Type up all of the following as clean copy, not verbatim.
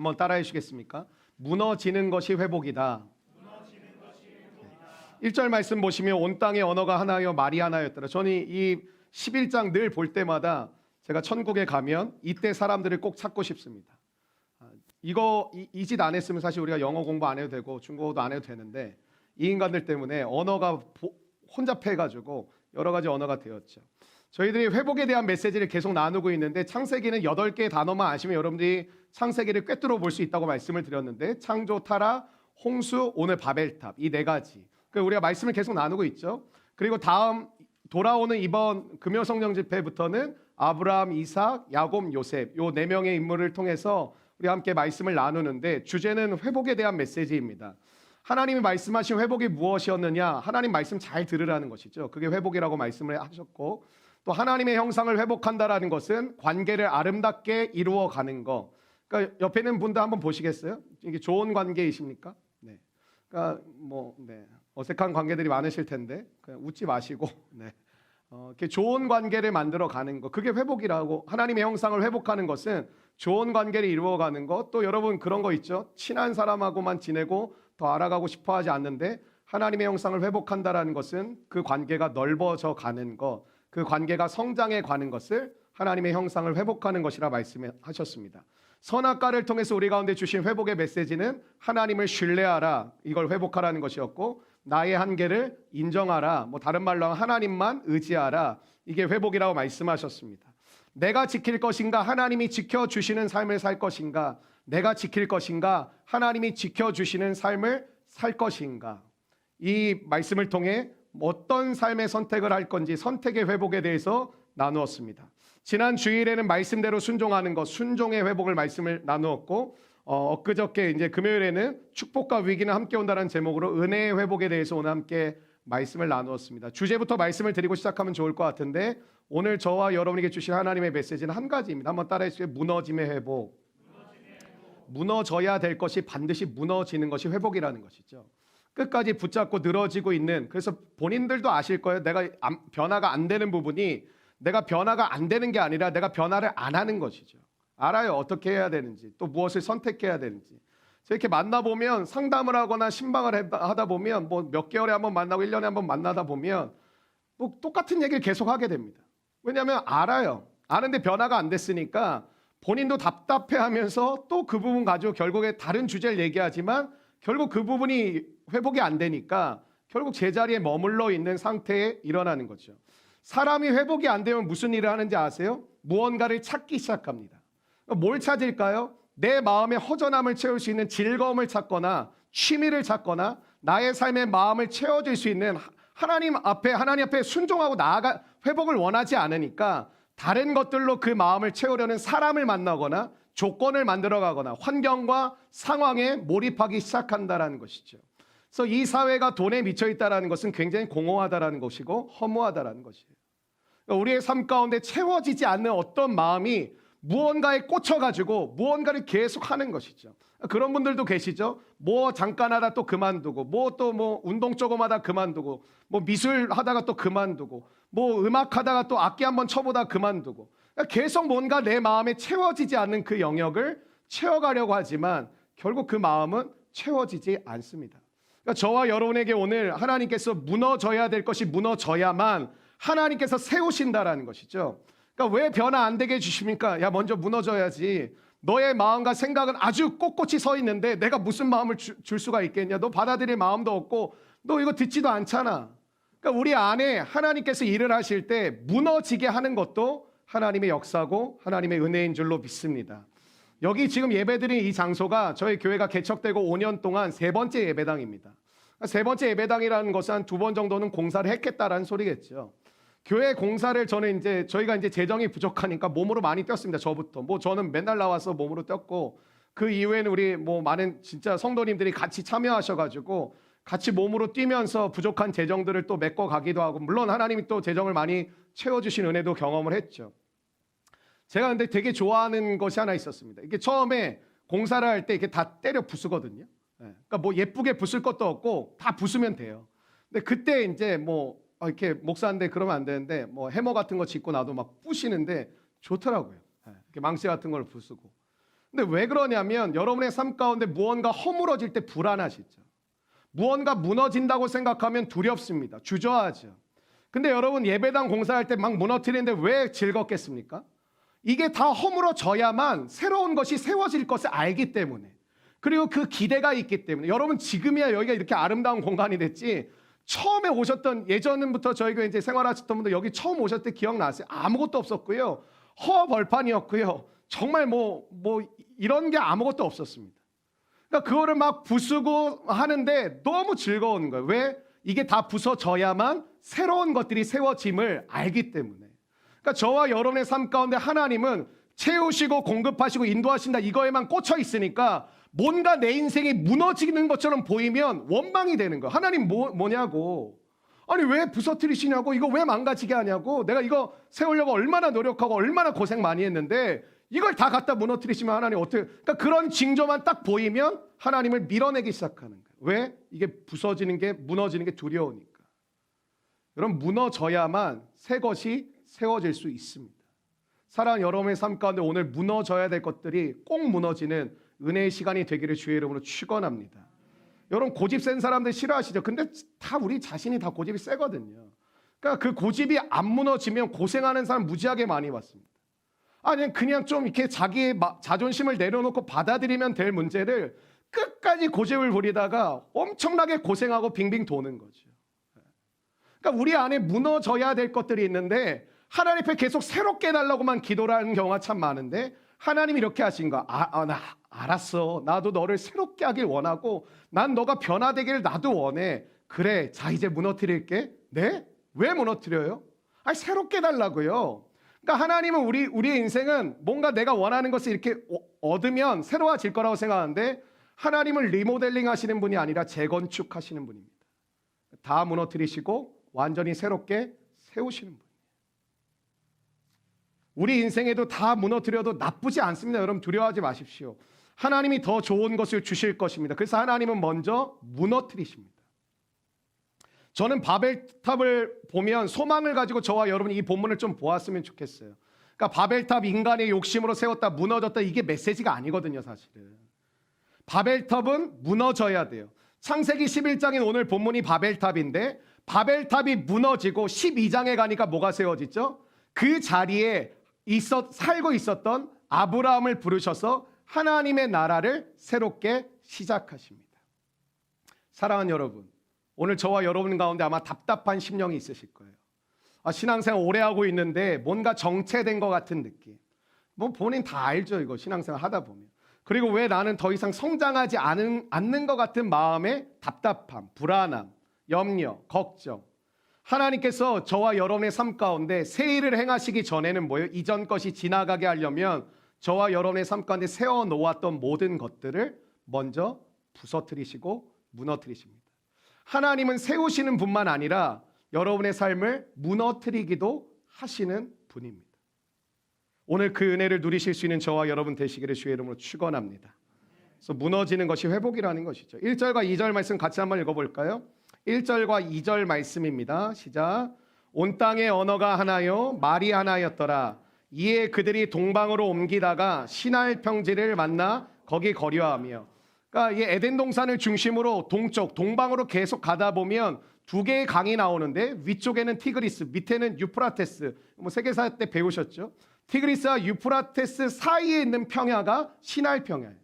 한번 따라해 주시겠습니까? 무너지는 것이 회복이다. 1절 말씀 보시면 온 땅의 언어가 하나여 말이 하나였더라. 저는 이 11장 늘 볼 때마다 제가 천국에 가면 이때 사람들을 꼭 찾고 싶습니다. 이 짓 안 했으면 사실 우리가 영어 공부 안 해도 되고 중국어도 안 해도 되는데 이 인간들 때문에 언어가 혼잡해가지고 여러 가지 언어가 되었죠. 저희들이 회복에 대한 메시지를 계속 나누고 있는데 창세기는 8개의 단어만 아시면 여러분들이 창세기를 꿰뚫어 볼 수 있다고 말씀을 드렸는데 창조, 타락, 홍수, 오늘 바벨탑 이 4가지 우리가 말씀을 계속 나누고 있죠. 그리고 다음 돌아오는 이번 금요성령 집회부터는 아브라함, 이삭, 야곱, 요셉 요 4명의 인물을 통해서 우리 함께 말씀을 나누는데 주제는 회복에 대한 메시지입니다. 하나님이 말씀하신 회복이 무엇이었느냐? 하나님 말씀 잘 들으라는 것이죠. 그게 회복이라고 말씀을 하셨고 또 하나님의 형상을 회복한다라는 것은 관계를 아름답게 이루어가는 거. 그러니까 옆에 있는 분들 한번 보시겠어요? 이게 좋은 관계이십니까? 네. 그러니까 어색한 관계들이 많으실 텐데 그냥 웃지 마시고 이렇게 좋은 관계를 만들어 가는 거 그게 회복이라고. 하나님의 형상을 회복하는 것은 좋은 관계를 이루어가는 것. 또 여러분 그런 거 있죠. 친한 사람하고만 지내고 더 알아가고 싶어하지 않는데 하나님의 형상을 회복한다라는 것은 그 관계가 넓어져 가는 것, 그 관계가 성장해 가는 것을 하나님의 형상을 회복하는 것이라 말씀하셨습니다. 선악과를 통해서 우리 가운데 주신 회복의 메시지는 하나님을 신뢰하라, 이걸 회복하라는 것이었고 나의 한계를 인정하라, 다른 말로 하면 하나님만 의지하라, 이게 회복이라고 말씀하셨습니다. 내가 지킬 것인가 하나님이 지켜주시는 삶을 살 것인가, 내가 지킬 것인가 하나님이 지켜주시는 삶을 살 것인가, 이 말씀을 통해 어떤 삶의 선택을 할 건지 선택의 회복에 대해서 나누었습니다. 지난 주일에는 말씀대로 순종하는 것, 순종의 회복을 말씀을 나누었고 엊그저께 이제 금요일에는 축복과 위기는 함께 온다는 제목으로 은혜의 회복에 대해서 오늘 함께 말씀을 나누었습니다. 주제부터 말씀을 드리고 시작하면 좋을 것 같은데 오늘 저와 여러분에게 주신 하나님의 메시지는 한 가지입니다. 한번 따라해 주세요. 무너짐의 회복. 무너져야 될 것이 반드시 무너지는 것이 회복이라는 것이죠. 끝까지 붙잡고 늘어지고 있는, 그래서 본인들도 아실 거예요. 내가 변화가 안 되는 부분이 내가 변화가 안 되는 게 아니라 내가 변화를 안 하는 것이죠. 알아요. 어떻게 해야 되는지, 또 무엇을 선택해야 되는지. 이렇게 만나보면 상담을 하거나 신방을 하다 보면 몇 개월에 한번 만나고 1년에 한번 만나다 보면 똑같은 얘기를 계속 하게 됩니다. 왜냐하면 알아요. 아는데 변화가 안 됐으니까 본인도 답답해하면서 또 그 부분 가지고 결국에 다른 주제를 얘기하지만 결국 그 부분이 회복이 안 되니까 결국 제자리에 머물러 있는 상태에 일어나는 거죠. 사람이 회복이 안 되면 무슨 일을 하는지 아세요? 무언가를 찾기 시작합니다. 뭘 찾을까요? 내 마음의 허전함을 채울 수 있는 즐거움을 찾거나 취미를 찾거나 나의 삶의 마음을 채워줄 수 있는 하나님 앞에 순종하고 나아가 회복을 원하지 않으니까 다른 것들로 그 마음을 채우려는 사람을 만나거나 조건을 만들어가거나 환경과 상황에 몰입하기 시작한다는 것이죠. 그래서 이 사회가 돈에 미쳐 있다는 것은 굉장히 공허하다는 것이고 허무하다는 것이에요. 우리의 삶 가운데 채워지지 않는 어떤 마음이 무언가에 꽂혀가지고 무언가를 계속 하는 것이죠. 그런 분들도 계시죠. 잠깐 하다 또 그만두고, 운동 조금 하다 그만두고, 미술 하다가 또 그만두고, 음악 하다가 또 악기 한번 쳐보다 그만두고, 계속 뭔가 내 마음에 채워지지 않는 그 영역을 채워가려고 하지만 결국 그 마음은 채워지지 않습니다. 그러니까 저와 여러분에게 오늘 하나님께서 무너져야 될 것이 무너져야만 하나님께서 세우신다라는 것이죠. 그러니까 왜 변화 안 되게 해주십니까? 먼저 무너져야지. 너의 마음과 생각은 아주 꼿꼿이 서 있는데 내가 무슨 마음을 줄 수가 있겠냐? 너 받아들일 마음도 없고 너 이거 듣지도 않잖아. 그러니까 우리 안에 하나님께서 일을 하실 때 무너지게 하는 것도 하나님의 역사고 하나님의 은혜인 줄로 믿습니다. 여기 지금 예배드린 이 장소가 저희 교회가 개척되고 5년 동안 3번째 예배당입니다. 3번째 예배당이라는 것은 한 2번 정도는 공사를 했겠다라는 소리겠죠. 교회 공사를 저희가 이제 재정이 부족하니까 몸으로 많이 뛰었습니다. 저부터. 저는 맨날 나와서 몸으로 뛰었고 그 이후에는 우리 많은 진짜 성도님들이 같이 참여하셔가지고 같이 몸으로 뛰면서 부족한 재정들을 또 메꿔가기도 하고, 물론 하나님이 또 재정을 많이 채워주신 은혜도 경험을 했죠. 제가 근데 되게 좋아하는 것이 하나 있었습니다. 이게 처음에 공사를 할 때 이렇게 다 때려 부수거든요. 그러니까 예쁘게 부술 것도 없고 다 부수면 돼요. 근데 그때 이제 이렇게 목사인데 그러면 안 되는데 해머 같은 거 짚고 나도 막 부시는데 좋더라고요. 이렇게 망치 같은 걸 부수고. 근데 왜 그러냐면 여러분의 삶 가운데 무언가 허물어질 때 불안하시죠. 무언가 무너진다고 생각하면 두렵습니다. 주저하죠. 근데 여러분 예배당 공사할 때 막 무너뜨리는데 왜 즐겁겠습니까? 이게 다 허물어져야만 새로운 것이 세워질 것을 알기 때문에, 그리고 그 기대가 있기 때문에. 여러분 지금이야 여기가 이렇게 아름다운 공간이 됐지, 처음에 오셨던, 예전부터 저희 교회 이제 생활하셨던 분들 여기 처음 오셨을 때 기억나세요? 아무것도 없었고요. 허벌판이었고요. 정말 뭐 이런 게 아무것도 없었습니다. 그러니까 그거를 막 부수고 하는데 너무 즐거운 거예요. 왜? 이게 다 부서져야만 새로운 것들이 세워짐을 알기 때문에. 그러니까 저와 여러분의 삶 가운데 하나님은 채우시고 공급하시고 인도하신다 이거에만 꽂혀 있으니까 뭔가 내 인생이 무너지는 것처럼 보이면 원망이 되는 거예요. 하나님 뭐냐고. 아니 왜 부서뜨리시냐고. 이거 왜 망가지게 하냐고. 내가 이거 세우려고 얼마나 노력하고 얼마나 고생 많이 했는데 이걸 다 갖다 무너뜨리시면 하나님 어떻게. 그러니까 그런 징조만 딱 보이면 하나님을 밀어내기 시작하는 거예요. 왜? 이게 부서지는 게, 무너지는 게 두려우니까. 여러분 무너져야만 새 것이 세워질 수 있습니다. 사랑하는 여러분의 삶 가운데 오늘 무너져야 될 것들이 꼭 무너지는 은혜의 시간이 되기를 주의 이름으로 축원합니다. 여러분 고집 센 사람들 싫어하시죠? 근데 다 우리 자신이 다 고집이 세거든요. 그러니까 그 고집이 안 무너지면 고생하는 사람 무지하게 많이 봤습니다. 아니 그냥 좀 이렇게 자기의 자존심을 내려놓고 받아들이면 될 문제를 끝까지 고집을 부리다가 엄청나게 고생하고 빙빙 도는 거죠. 그러니까 우리 안에 무너져야 될 것들이 있는데 하나님 앞에 계속 새롭게 해달라고만 기도를 하는 경우가 참 많은데, 하나님이 이렇게 하신 거. 나 알았어. 나도 너를 새롭게 하길 원하고 난 너가 변화되기를 나도 원해. 그래, 자 이제 무너뜨릴게. 네? 왜 무너뜨려요? 아니 새롭게 해달라고요. 그러니까 하나님은 우리의 인생은 뭔가 내가 원하는 것을 이렇게 얻으면 새로워질 거라고 생각하는데, 하나님은 리모델링 하시는 분이 아니라 재건축하시는 분입니다. 다 무너뜨리시고 완전히 새롭게 세우시는 분. 우리 인생에도 다 무너뜨려도 나쁘지 않습니다. 여러분 두려워하지 마십시오. 하나님이 더 좋은 것을 주실 것입니다. 그래서 하나님은 먼저 무너뜨리십니다. 저는 바벨탑을 보면 소망을 가지고 저와 여러분이 이 본문을 좀 보았으면 좋겠어요. 그러니까 바벨탑 인간의 욕심으로 세웠다 무너졌다 이게 메시지가 아니거든요. 사실은 바벨탑은 무너져야 돼요. 창세기 11장인 오늘 본문이 바벨탑인데, 바벨탑이 무너지고 12장에 가니까 뭐가 세워지죠? 그 자리에 살고 있었던 아브라함을 부르셔서 하나님의 나라를 새롭게 시작하십니다. 사랑하는 여러분, 오늘 저와 여러분 가운데 아마 답답한 심령이 있으실 거예요. 신앙생활 오래 하고 있는데 뭔가 정체된 것 같은 느낌. 뭐 본인 다 알죠, 이거 신앙생활 하다 보면. 그리고 왜 나는 더 이상 성장하지 않는 것 같은 마음의 답답함, 불안함, 염려, 걱정. 하나님께서 저와 여러분의 삶 가운데 새 일을 행하시기 전에는 뭐예요? 이전 것이 지나가게 하려면 저와 여러분의 삶 가운데 세워놓았던 모든 것들을 먼저 부서뜨리시고 무너뜨리십니다. 하나님은 세우시는 분만 아니라 여러분의 삶을 무너뜨리기도 하시는 분입니다. 오늘 그 은혜를 누리실 수 있는 저와 여러분 되시기를 주의 이름으로 축원합니다. 그래서 무너지는 것이 회복이라는 것이죠. 1절과 2절 말씀 같이 한번 읽어볼까요? 1절과 2절 말씀입니다. 시작. 온 땅의 언어가 하나요 말이 하나였더라. 이에 그들이 동방으로 옮기다가 시날 평지를 만나 거기 거류하며. 그러니까 이 에덴 동산을 중심으로 동방으로 계속 가다 보면 두 개의 강이 나오는데, 위쪽에는 티그리스, 밑에는 유프라테스. 뭐 세계사 때 배우셨죠? 티그리스와 유프라테스 사이에 있는 평야가 시날 평야예요.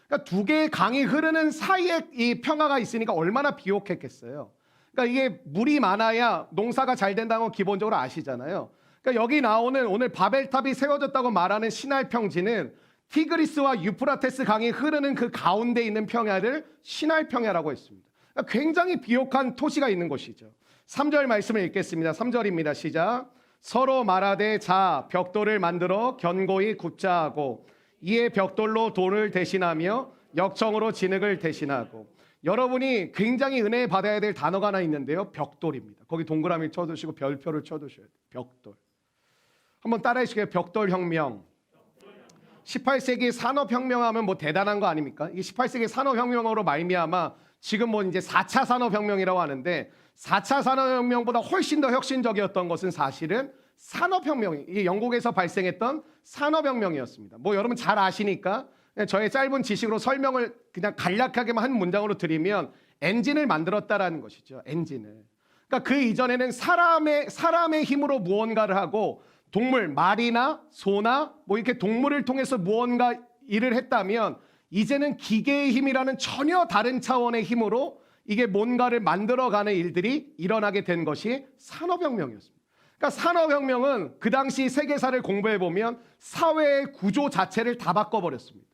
그러니까 두 개의 강이 흐르는 사이에 이 평야가 있으니까 얼마나 비옥했겠어요. 그러니까 이게 물이 많아야 농사가 잘 된다는 건 기본적으로 아시잖아요. 그러니까 여기 나오는 오늘 바벨탑이 세워졌다고 말하는 시날 평지는 티그리스와 유프라테스 강이 흐르는 그 가운데 있는 평야를 시날 평야라고 했습니다. 그러니까 굉장히 비옥한 토시가 있는 곳이죠. 3절 말씀을 읽겠습니다. 3절입니다. 시작. 서로 말하되 자 벽돌을 만들어 견고히 굽자 하고, 이에 벽돌로 돌을 대신하며 역청으로 진흙을 대신하고. 여러분이 굉장히 은혜 받아야 될 단어가 하나 있는데요, 벽돌입니다. 거기 동그라미 쳐두시고 별표를 쳐두셔야 돼요. 벽돌. 한번 따라해 주시게요. 벽돌혁명. 18세기 산업혁명하면 뭐 대단한 거 아닙니까? 이 18세기 산업혁명으로 말미암아 지금 뭐 이제 4차 산업혁명이라고 하는데, 4차 산업혁명보다 훨씬 더 혁신적이었던 것은 사실은 산업혁명, 이게 영국에서 발생했던 산업혁명이었습니다. 뭐 여러분 잘 아시니까 저의 짧은 지식으로 설명을 그냥 간략하게만 한 문장으로 드리면 엔진을 만들었다라는 것이죠. 엔진을. 그러니까 그 이전에는 사람의 힘으로 무언가를 하고 동물, 말이나 소나 뭐 이렇게 동물을 통해서 무언가 일을 했다면 이제는 기계의 힘이라는 전혀 다른 차원의 힘으로 이게 뭔가를 만들어가는 일들이 일어나게 된 것이 산업혁명이었습니다. 그러니까 산업혁명은 그 당시 세계사를 공부해보면 사회의 구조 자체를 다 바꿔버렸습니다.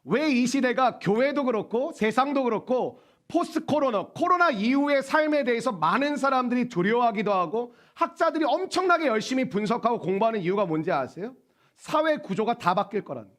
왜 이 시대가 교회도 그렇고 세상도 그렇고 포스트 코로나 이후의 삶에 대해서 많은 사람들이 두려워하기도 하고 학자들이 엄청나게 열심히 분석하고 공부하는 이유가 뭔지 아세요? 사회 구조가 다 바뀔 거라는 거예요.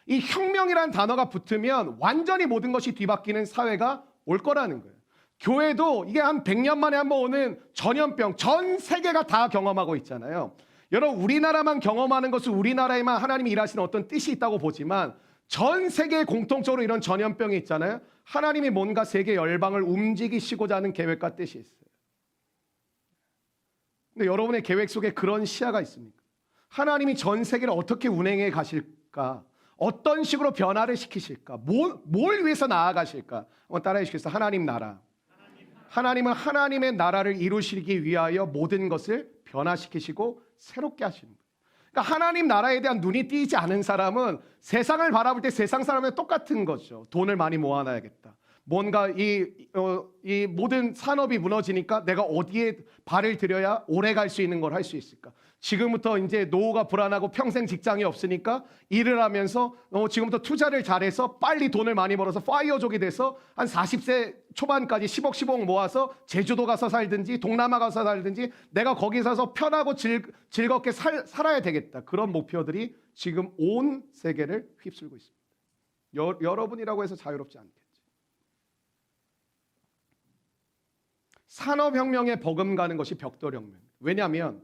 이 혁명이라는 단어가 붙으면 완전히 모든 것이 뒤바뀌는 사회가 올 거라는 거예요. 교회도 이게 한 100년 만에 한번 오는 전염병, 전 세계가 다 경험하고 있잖아요. 여러분, 우리나라만 경험하는 것은 우리나라에만 하나님이 일하시는 어떤 뜻이 있다고 보지만 전 세계에 공통적으로 이런 전염병이 있잖아요. 하나님이 뭔가 세계 열방을 움직이시고자 하는 계획과 뜻이 있어요. 근데 여러분의 계획 속에 그런 시야가 있습니까? 하나님이 전 세계를 어떻게 운행해 가실까? 어떤 식으로 변화를 시키실까? 뭘 위해서 나아가실까? 한번 따라해 주시겠어요? 하나님 나라. 하나님은 하나님의 나라를 이루시기 위하여 모든 것을 변화시키시고 새롭게 하시는 거예요. 그러니까 하나님 나라에 대한 눈이 띄지 않은 사람은 세상을 바라볼 때 세상 사람과 똑같은 거죠. 돈을 많이 모아놔야겠다. 뭔가 이 모든 산업이 무너지니까 내가 어디에 발을 들여야 오래 갈 수 있는 걸 할 수 있을까? 지금부터 이제 노후가 불안하고 평생 직장이 없으니까 일을 하면서 지금부터 투자를 잘해서 빨리 돈을 많이 벌어서 파이어족이 돼서 한 40세 초반까지 10억 모아서 제주도 가서 살든지 동남아 가서 살든지 내가 거기 사서 편하고 즐겁게 살아야 되겠다. 그런 목표들이 지금 온 세계를 휩쓸고 있습니다. 여러분이라고 해서 자유롭지 않겠지. 산업혁명에 버금가는 것이 벽돌혁명. 왜냐하면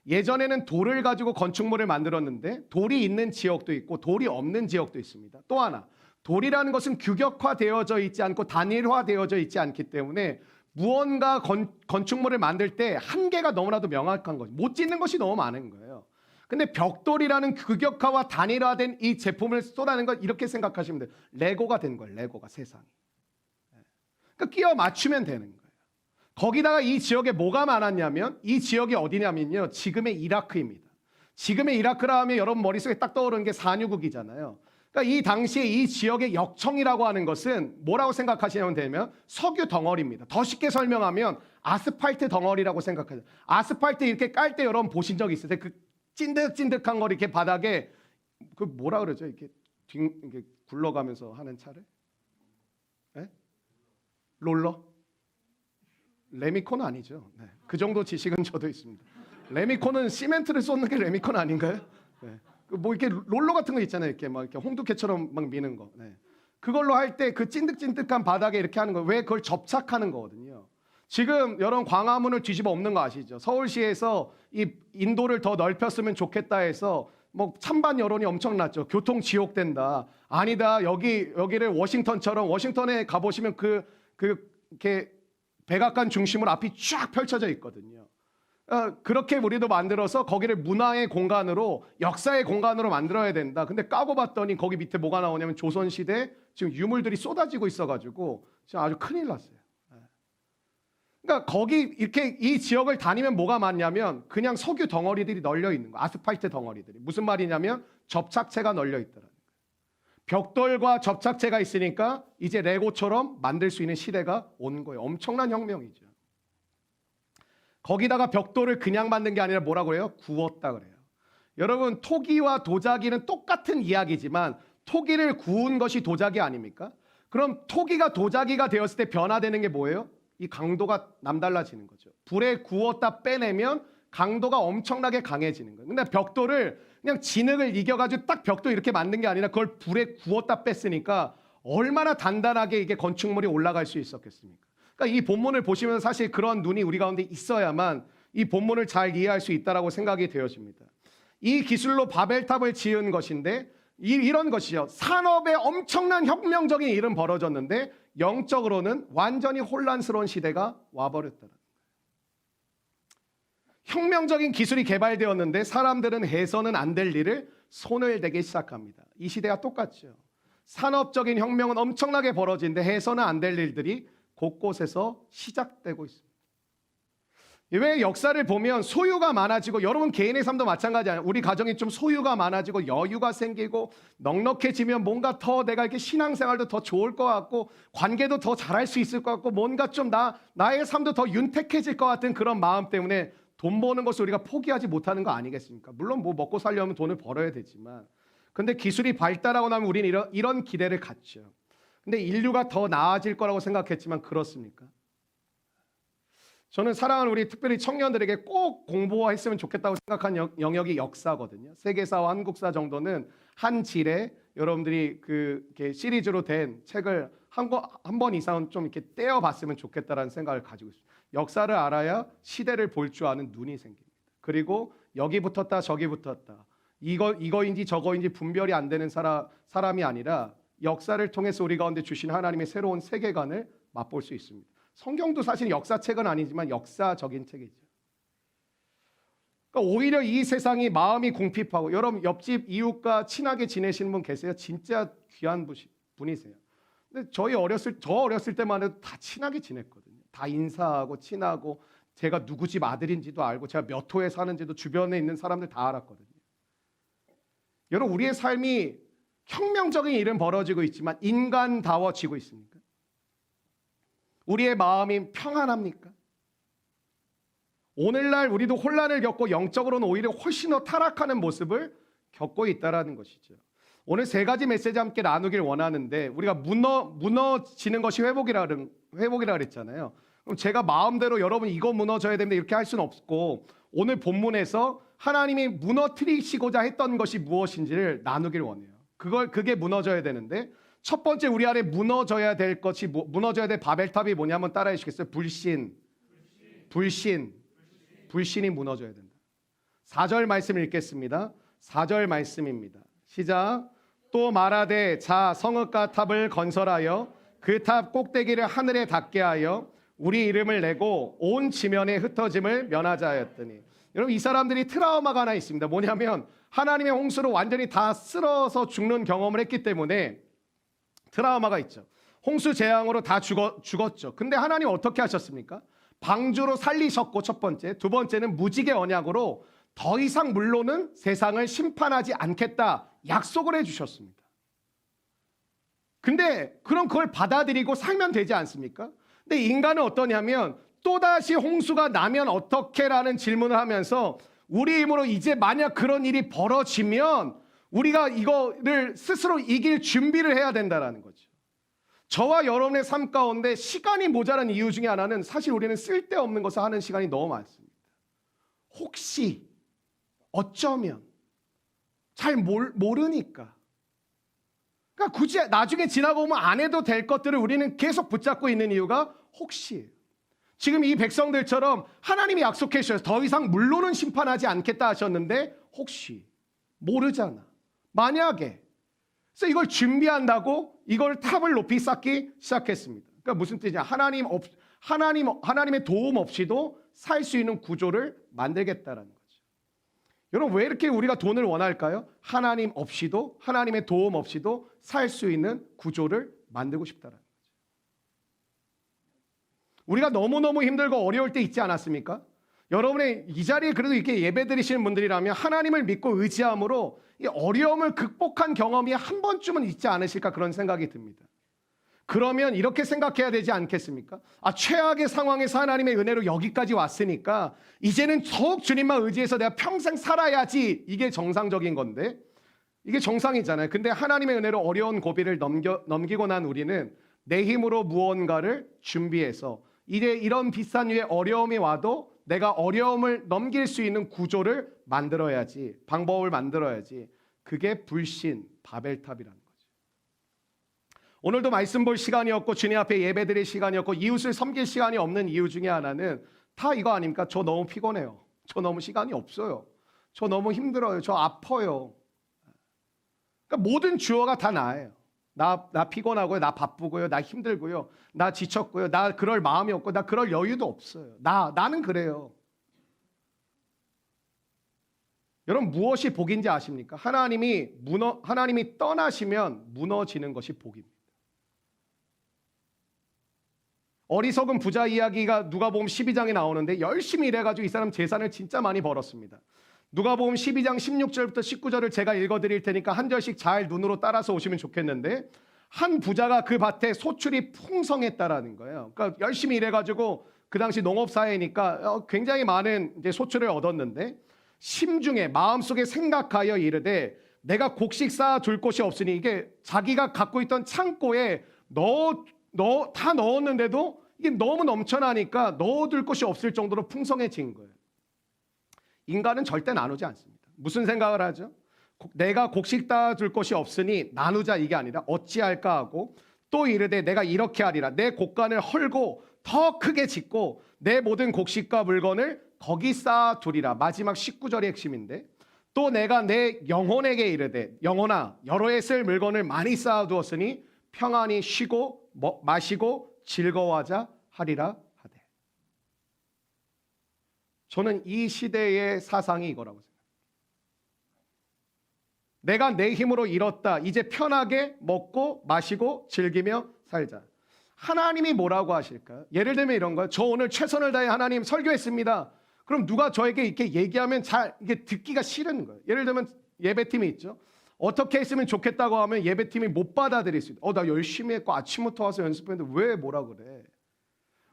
예전에는 돌을 가지고 건축물을 만들었는데 돌이 있는 지역도 있고 돌이 없는 지역도 있습니다. 또 하나, 돌이라는 것은 규격화되어져 있지 않고 단일화되어져 있지 않기 때문에 무언가 건축물을 만들 때 한계가 너무나도 명확한 거죠. 못 짓는 것이 너무 많은 거예요. 근데 벽돌이라는 규격화와 단일화된 이 제품을 쏟아낸 건 이렇게 생각하시면 돼요. 레고가 된 거예요. 레고가 세상이. 그러니까 끼워 맞추면 되는 거예요. 거기다가 이 지역에 뭐가 많았냐면 이 지역이 어디냐면요. 지금의 이라크입니다. 지금의 이라크라 하면 여러분 머릿속에 딱 떠오르는 게 산유국이잖아요. 그러니까 이 당시에 이 지역의 역청이라고 하는 것은 뭐라고 생각하시면 되면 석유 덩어리입니다. 더 쉽게 설명하면 아스팔트 덩어리라고 생각하세요. 아스팔트 이렇게 깔 때 여러분 보신 적 있으세요? 그 찐득찐득한 거 이렇게 바닥에 그 뭐라 그러죠? 이렇게 굴러가면서 하는 차를? 네? 롤러? 레미콘 아니죠. 네. 그 정도 지식은 저도 있습니다. 레미콘은 시멘트를 쏟는 게 레미콘 아닌가요? 네. 뭐 이렇게 롤러 같은 거 있잖아요. 이렇게 막 이렇게 홍두깨처럼 막 미는 거. 네. 그걸로 할 때 그 찐득찐득한 바닥에 이렇게 하는 거. 왜 그걸 접착하는 거거든요. 지금 여러분 광화문을 뒤집어 엎는 거 아시죠? 서울시에서 이 인도를 더 넓혔으면 좋겠다 해서 뭐 찬반 여론이 엄청났죠. 교통 지옥된다. 아니다. 여기를 워싱턴처럼 워싱턴에 가보시면 이렇게 백악관 중심으로 앞이 쫙 펼쳐져 있거든요. 그렇게 우리도 만들어서 거기를 문화의 공간으로 역사의 공간으로 만들어야 된다. 근데 까고 봤더니 거기 밑에 뭐가 나오냐면 조선시대 지금 유물들이 쏟아지고 있어가지고 지금 아주 큰일 났어요. 그러니까 거기 이렇게 이 지역을 다니면 뭐가 많냐면 그냥 석유 덩어리들이 널려 있는 거, 아스팔트 덩어리들이. 무슨 말이냐면 접착체가 널려 있더라는 거예요. 벽돌과 접착체가 있으니까 이제 레고처럼 만들 수 있는 시대가 온 거예요. 엄청난 혁명이죠. 거기다가 벽돌을 그냥 만든 게 아니라 뭐라고 해요? 구웠다 그래요. 여러분 토기와 도자기는 똑같은 이야기지만 토기를 구운 것이 도자기 아닙니까? 그럼 토기가 도자기가 되었을 때 변화되는 게 뭐예요? 이 강도가 남달라지는 거죠. 불에 구웠다 빼내면 강도가 엄청나게 강해지는 거예요. 근데 벽돌을 그냥 진흙을 이겨가지고 딱 벽돌 이렇게 만든 게 아니라 그걸 불에 구웠다 뺐으니까 얼마나 단단하게 이게 건축물이 올라갈 수 있었겠습니까? 그러니까 이 본문을 보시면 사실 그런 눈이 우리 가운데 있어야만 이 본문을 잘 이해할 수 있다라고 생각이 되어집니다. 이 기술로 바벨탑을 지은 것인데 이런 것이요. 산업에 엄청난 혁명적인 일은 벌어졌는데 영적으로는 완전히 혼란스러운 시대가 와버렸다는 거예요. 혁명적인 기술이 개발되었는데 사람들은 해서는 안 될 일을 손을 대기 시작합니다. 이 시대가 똑같죠. 산업적인 혁명은 엄청나게 벌어지는데 해서는 안 될 일들이 곳곳에서 시작되고 있습니다. 왜 역사를 보면 소유가 많아지고, 여러분 개인의 삶도 마찬가지예요. 우리 가정이 좀 소유가 많아지고 여유가 생기고 넉넉해지면 뭔가 더 내가 이렇게 신앙생활도 더 좋을 것 같고 관계도 더 잘할 수 있을 것 같고 뭔가 좀 나의 삶도 더 윤택해질 것 같은 그런 마음 때문에 돈 버는 것을 우리가 포기하지 못하는 거 아니겠습니까? 물론 뭐 먹고 살려면 돈을 벌어야 되지만, 근데 기술이 발달하고 나면 우리는 이런 기대를 갖죠. 근데 인류가 더 나아질 거라고 생각했지만 그렇습니까? 저는 사랑하는 우리 특별히 청년들에게 꼭 공부했으면 좋겠다고 생각한 영역이 역사거든요. 세계사와 한국사 정도는 한 질에 여러분들이 이렇게 시리즈로 된 책을 한 번 이상은 좀 이렇게 떼어봤으면 좋겠다라는 생각을 가지고 있습니다. 역사를 알아야 시대를 볼 줄 아는 눈이 생깁니다. 그리고 여기 붙었다 저기 붙었다 이거인지 저거인지 분별이 안 되는 사람이 아니라 역사를 통해서 우리 가운데 주신 하나님의 새로운 세계관을 맛볼 수 있습니다. 성경도 사실 역사책은 아니지만 역사적인 책이죠. 그러니까 오히려 이 세상이 마음이 궁핍하고, 여러분 옆집 이웃과 친하게 지내시는 분 계세요? 진짜 귀한 분이세요. 근데 저 어렸을 때만 해도 다 친하게 지냈거든요. 다 인사하고 친하고, 제가 누구 집 아들인지도 알고 제가 몇 호에 사는지도 주변에 있는 사람들 다 알았거든요. 여러분 우리의 삶이 혁명적인 일은 벌어지고 있지만 인간다워지고 있습니까? 우리의 마음이 평안합니까? 오늘날 우리도 혼란을 겪고 영적으로는 오히려 훨씬 더 타락하는 모습을 겪고 있다는 것이죠. 오늘 세 가지 메시지 함께 나누길 원하는데, 우리가 무너지는 것이 회복이라 그랬잖아요. 그럼 제가 마음대로 여러분 이거 무너져야 됩니다 이렇게 할 수는 없고, 오늘 본문에서 하나님이 무너뜨리시고자 했던 것이 무엇인지를 나누길 원해요. 그게 무너져야 되는데, 첫 번째 우리 안에 무너져야 될 바벨탑이 뭐냐면 따라해 주시겠어요? 불신이 무너져야 된다. 4절 말씀 읽겠습니다. 4절 말씀입니다. 시작. 또 말하되 자 성읍과 탑을 건설하여 그 탑 꼭대기를 하늘에 닿게 하여 우리 이름을 내고 온 지면에 흩어짐을 면하자 하였더니, 여러분 이 사람들이 트라우마가 하나 있습니다. 뭐냐면 하나님의 홍수로 완전히 다 쓸어서 죽는 경험을 했기 때문에 트라우마가 있죠. 홍수 재앙으로 다 죽었죠. 근데 하나님 어떻게 하셨습니까? 방주로 살리셨고, 첫 번째. 두 번째는 무지개 언약으로 더 이상 물로는 세상을 심판하지 않겠다 약속을 해주셨습니다. 근데 그럼 그걸 받아들이고 살면 되지 않습니까? 근데 인간은 어떠냐면 또다시 홍수가 나면 어떻게라는 질문을 하면서 우리 힘으로 이제 만약 그런 일이 벌어지면 우리가 이거를 스스로 이길 준비를 해야 된다는 거죠. 저와 여러분의 삶 가운데 시간이 모자란 이유 중에 하나는 사실 우리는 쓸데없는 것을 하는 시간이 너무 많습니다. 혹시, 어쩌면, 잘 모르니까. 그러니까 굳이 나중에 지나고 보면 안 해도 될 것들을 우리는 계속 붙잡고 있는 이유가 혹시. 지금 이 백성들처럼 하나님이 약속해 주셔서 더 이상 물로는 심판하지 않겠다 하셨는데 혹시, 모르잖아. 만약에. 그래서 이걸 준비한다고 이걸 탑을 높이 쌓기 시작했습니다. 그러니까 무슨 뜻이냐? 하나님의 도움 없이도 살 수 있는 구조를 만들겠다라는 거죠. 여러분 왜 이렇게 우리가 돈을 원할까요? 하나님 없이도, 하나님의 도움 없이도 살 수 있는 구조를 만들고 싶다라는 거죠. 우리가 너무너무 힘들고 어려울 때 있지 않았습니까? 여러분의 이 자리에 그래도 이렇게 예배 드리시는 분들이라면 하나님을 믿고 의지함으로 이 어려움을 극복한 경험이 한 번쯤은 있지 않으실까 그런 생각이 듭니다. 그러면 이렇게 생각해야 되지 않겠습니까? 최악의 상황에서 하나님의 은혜로 여기까지 왔으니까 이제는 더욱 주님만 의지해서 내가 평생 살아야지, 이게 정상적인 건데, 이게 정상이잖아요. 근데 하나님의 은혜로 어려운 고비를 넘기고 난 우리는 내 힘으로 무언가를 준비해서 이제 이런 비싼 위에 어려움이 와도 내가 어려움을 넘길 수 있는 구조를 만들어야지, 방법을 만들어야지. 그게 불신, 바벨탑이라는 거죠. 오늘도 말씀 볼 시간이었고 주님 앞에 예배드릴 시간이었고 이웃을 섬길 시간이 없는 이유 중에 하나는 다 이거 아닙니까? 저 너무 피곤해요. 저 너무 시간이 없어요. 저 너무 힘들어요. 저 아파요. 그러니까 모든 주어가 다 나예요. 나 피곤하고요. 나 바쁘고요. 나 힘들고요. 나 지쳤고요. 나 그럴 마음이 없고 나 그럴 여유도 없어요. 나는 그래요. 여러분 무엇이 복인지 아십니까? 하나님이 떠나시면 무너지는 것이 복입니다. 어리석은 부자 이야기가 누가복음 12장에 나오는데 열심히 일해가지고 이 사람 재산을 진짜 많이 벌었습니다. 누가복음 12장 16절부터 19절을 제가 읽어드릴 테니까 한 절씩 잘 눈으로 따라서 오시면 좋겠는데, 한 부자가 그 밭에 소출이 풍성했다라는 거예요. 그러니까 열심히 일해가지고 그 당시 농업사회니까 굉장히 많은 이제 소출을 얻었는데, 심중에 마음속에 생각하여 이르되 내가 곡식 쌓아둘 곳이 없으니, 이게 자기가 갖고 있던 창고에 다 넣었는데도 이게 너무 넘쳐나니까 넣어둘 곳이 없을 정도로 풍성해진 거예요. 인간은 절대 나누지 않습니다. 무슨 생각을 하죠? 내가 곡식 쌓아둘 곳이 없으니 나누자, 이게 아니라 어찌할까 하고, 또 이르되 내가 이렇게 하리라. 내 곡간을 헐고 더 크게 짓고 내 모든 곡식과 물건을 거기 쌓아두리라. 마지막 19절의 핵심인데, 또 내가 내 영혼에게 이르되 영혼아 여러 해 쓸 물건을 많이 쌓아두었으니 평안히 쉬고 마시고 즐거워하자 하리라 하되. 저는 이 시대의 사상이 이거라고 생각합니다. 내가 내 힘으로 이뤘다, 이제 편하게 먹고 마시고 즐기며 살자. 하나님이 뭐라고 하실까요? 예를 들면 이런 거예요. 저 오늘 최선을 다해 하나님 설교했습니다. 그럼 누가 저에게 이렇게 얘기하면 잘 이게 듣기가 싫은 거예요. 예를 들면 예배팀이 있죠. 어떻게 했으면 좋겠다고 하면 예배팀이 못 받아들일 수 있어요. 나 열심히 했고 아침부터 와서 연습했는데 왜 뭐라 그래?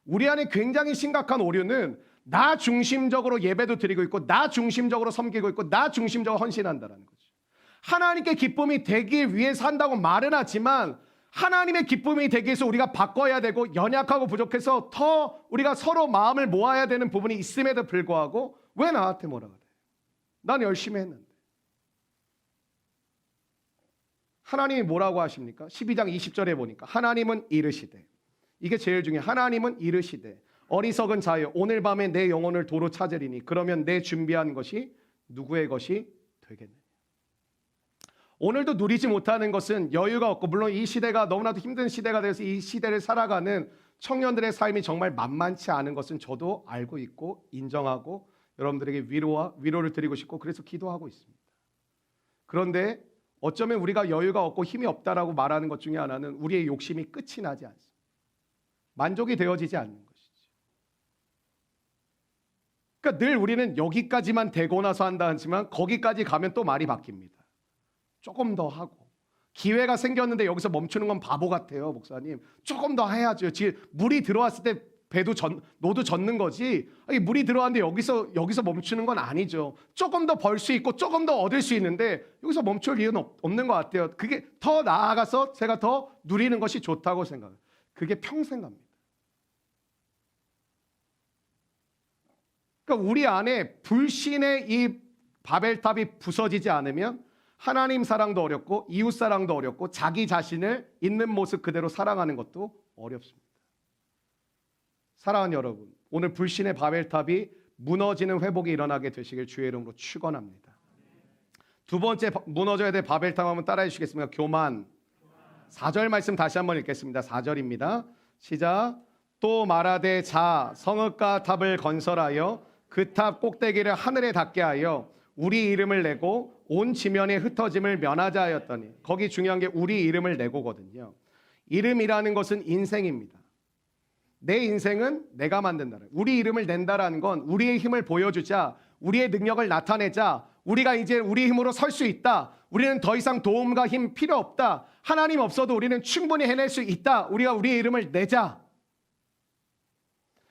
우리 안에 굉장히 심각한 오류는 나 중심적으로 예배도 드리고 있고 나 중심적으로 섬기고 있고 나 중심적으로 헌신한다는 거죠. 하나님께 기쁨이 되기 위해서 한다고 말은 하지만 하나님의 기쁨이 되기 위해서 우리가 바꿔야 되고 연약하고 부족해서 더 우리가 서로 마음을 모아야 되는 부분이 있음에도 불구하고 왜 나한테 뭐라 그래? 난 열심히 했는데. 하나님이 뭐라고 하십니까? 12장 20절에 보니까 하나님은 이르시되, 이게 제일 중요해. 하나님은 이르시되 어리석은 자여 오늘 밤에 내 영혼을 도로 찾으리니 그러면 내 준비한 것이 누구의 것이 되겠느냐. 오늘도 누리지 못하는 것은 여유가 없고, 물론 이 시대가 너무나도 힘든 시대가 되어서 이 시대를 살아가는 청년들의 삶이 정말 만만치 않은 것은 저도 알고 있고 인정하고 여러분들에게 위로를 드리고 싶고 그래서 기도하고 있습니다. 그런데 어쩌면 우리가 여유가 없고 힘이 없다라고 말하는 것 중에 하나는 우리의 욕심이 끝이 나지 않습니다. 만족이 되어지지 않는 것이죠. 그러니까 늘 우리는 여기까지만 되고 나서 한다 하지만 거기까지 가면 또 말이 바뀝니다. 조금 더 하고, 기회가 생겼는데 여기서 멈추는 건 바보 같아요, 목사님. 조금 더 해야죠. 지금 물이 들어왔을 때 노도 젖는 거지. 아니, 물이 들어왔는데 여기서 멈추는 건 아니죠. 조금 더 벌 수 있고 조금 더 얻을 수 있는데 여기서 멈출 이유는 없는 것 같아요. 그게 더 나아가서 제가 더 누리는 것이 좋다고 생각해요. 그게 평생 갑니다. 그러니까 우리 안에 불신의 이 바벨탑이 부서지지 않으면 하나님 사랑도 어렵고 이웃 사랑도 어렵고 자기 자신을 있는 모습 그대로 사랑하는 것도 어렵습니다. 사랑하는 여러분, 오늘 불신의 바벨탑이 무너지는 회복이 일어나게 되시길 주의 이름으로 축원합니다. 두 번째 무너져야 될 바벨탑 한번 따라해 주시겠습니까? 교만. 4절 말씀 다시 한번 읽겠습니다. 4절입니다. 시작. 또 말하되 자 성읍과 탑을 건설하여 그 탑 꼭대기를 하늘에 닿게 하여 우리 이름을 내고 온 지면에 흩어짐을 면하자 하였더니, 거기 중요한 게 우리 이름을 내고거든요. 이름이라는 것은 인생입니다. 내 인생은 내가 만든다는, 우리 이름을 낸다라는 건 우리의 힘을 보여주자, 우리의 능력을 나타내자, 우리가 이제 우리 힘으로 설 수 있다, 우리는 더 이상 도움과 힘 필요 없다, 하나님 없어도 우리는 충분히 해낼 수 있다, 우리가 우리의 이름을 내자.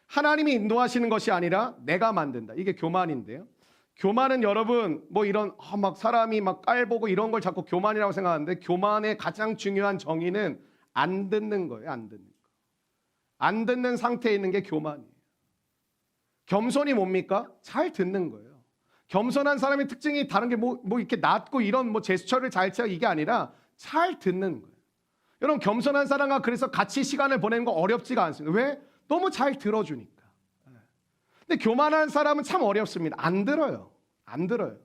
하나님이 인도하시는 것이 아니라 내가 만든다. 이게 교만인데요. 교만은 여러분 뭐 이런 막 사람이 막 깔보고 이런 걸 자꾸 교만이라고 생각하는데, 교만의 가장 중요한 정의는 안 듣는 거예요. 안 듣는 거. 안 듣는 상태에 있는 게 교만이에요. 겸손이 뭡니까? 잘 듣는 거예요. 겸손한 사람의 특징이 다른 게 뭐 이렇게 낮고 이런 뭐 제스처를 잘 취하고 이게 아니라 잘 듣는 거예요. 여러분 겸손한 사람과 그래서 같이 시간을 보내는 거 어렵지가 않습니다. 왜? 너무 잘 들어주니까. 근데 교만한 사람은 참 어렵습니다. 안 들어요. 안 들어요.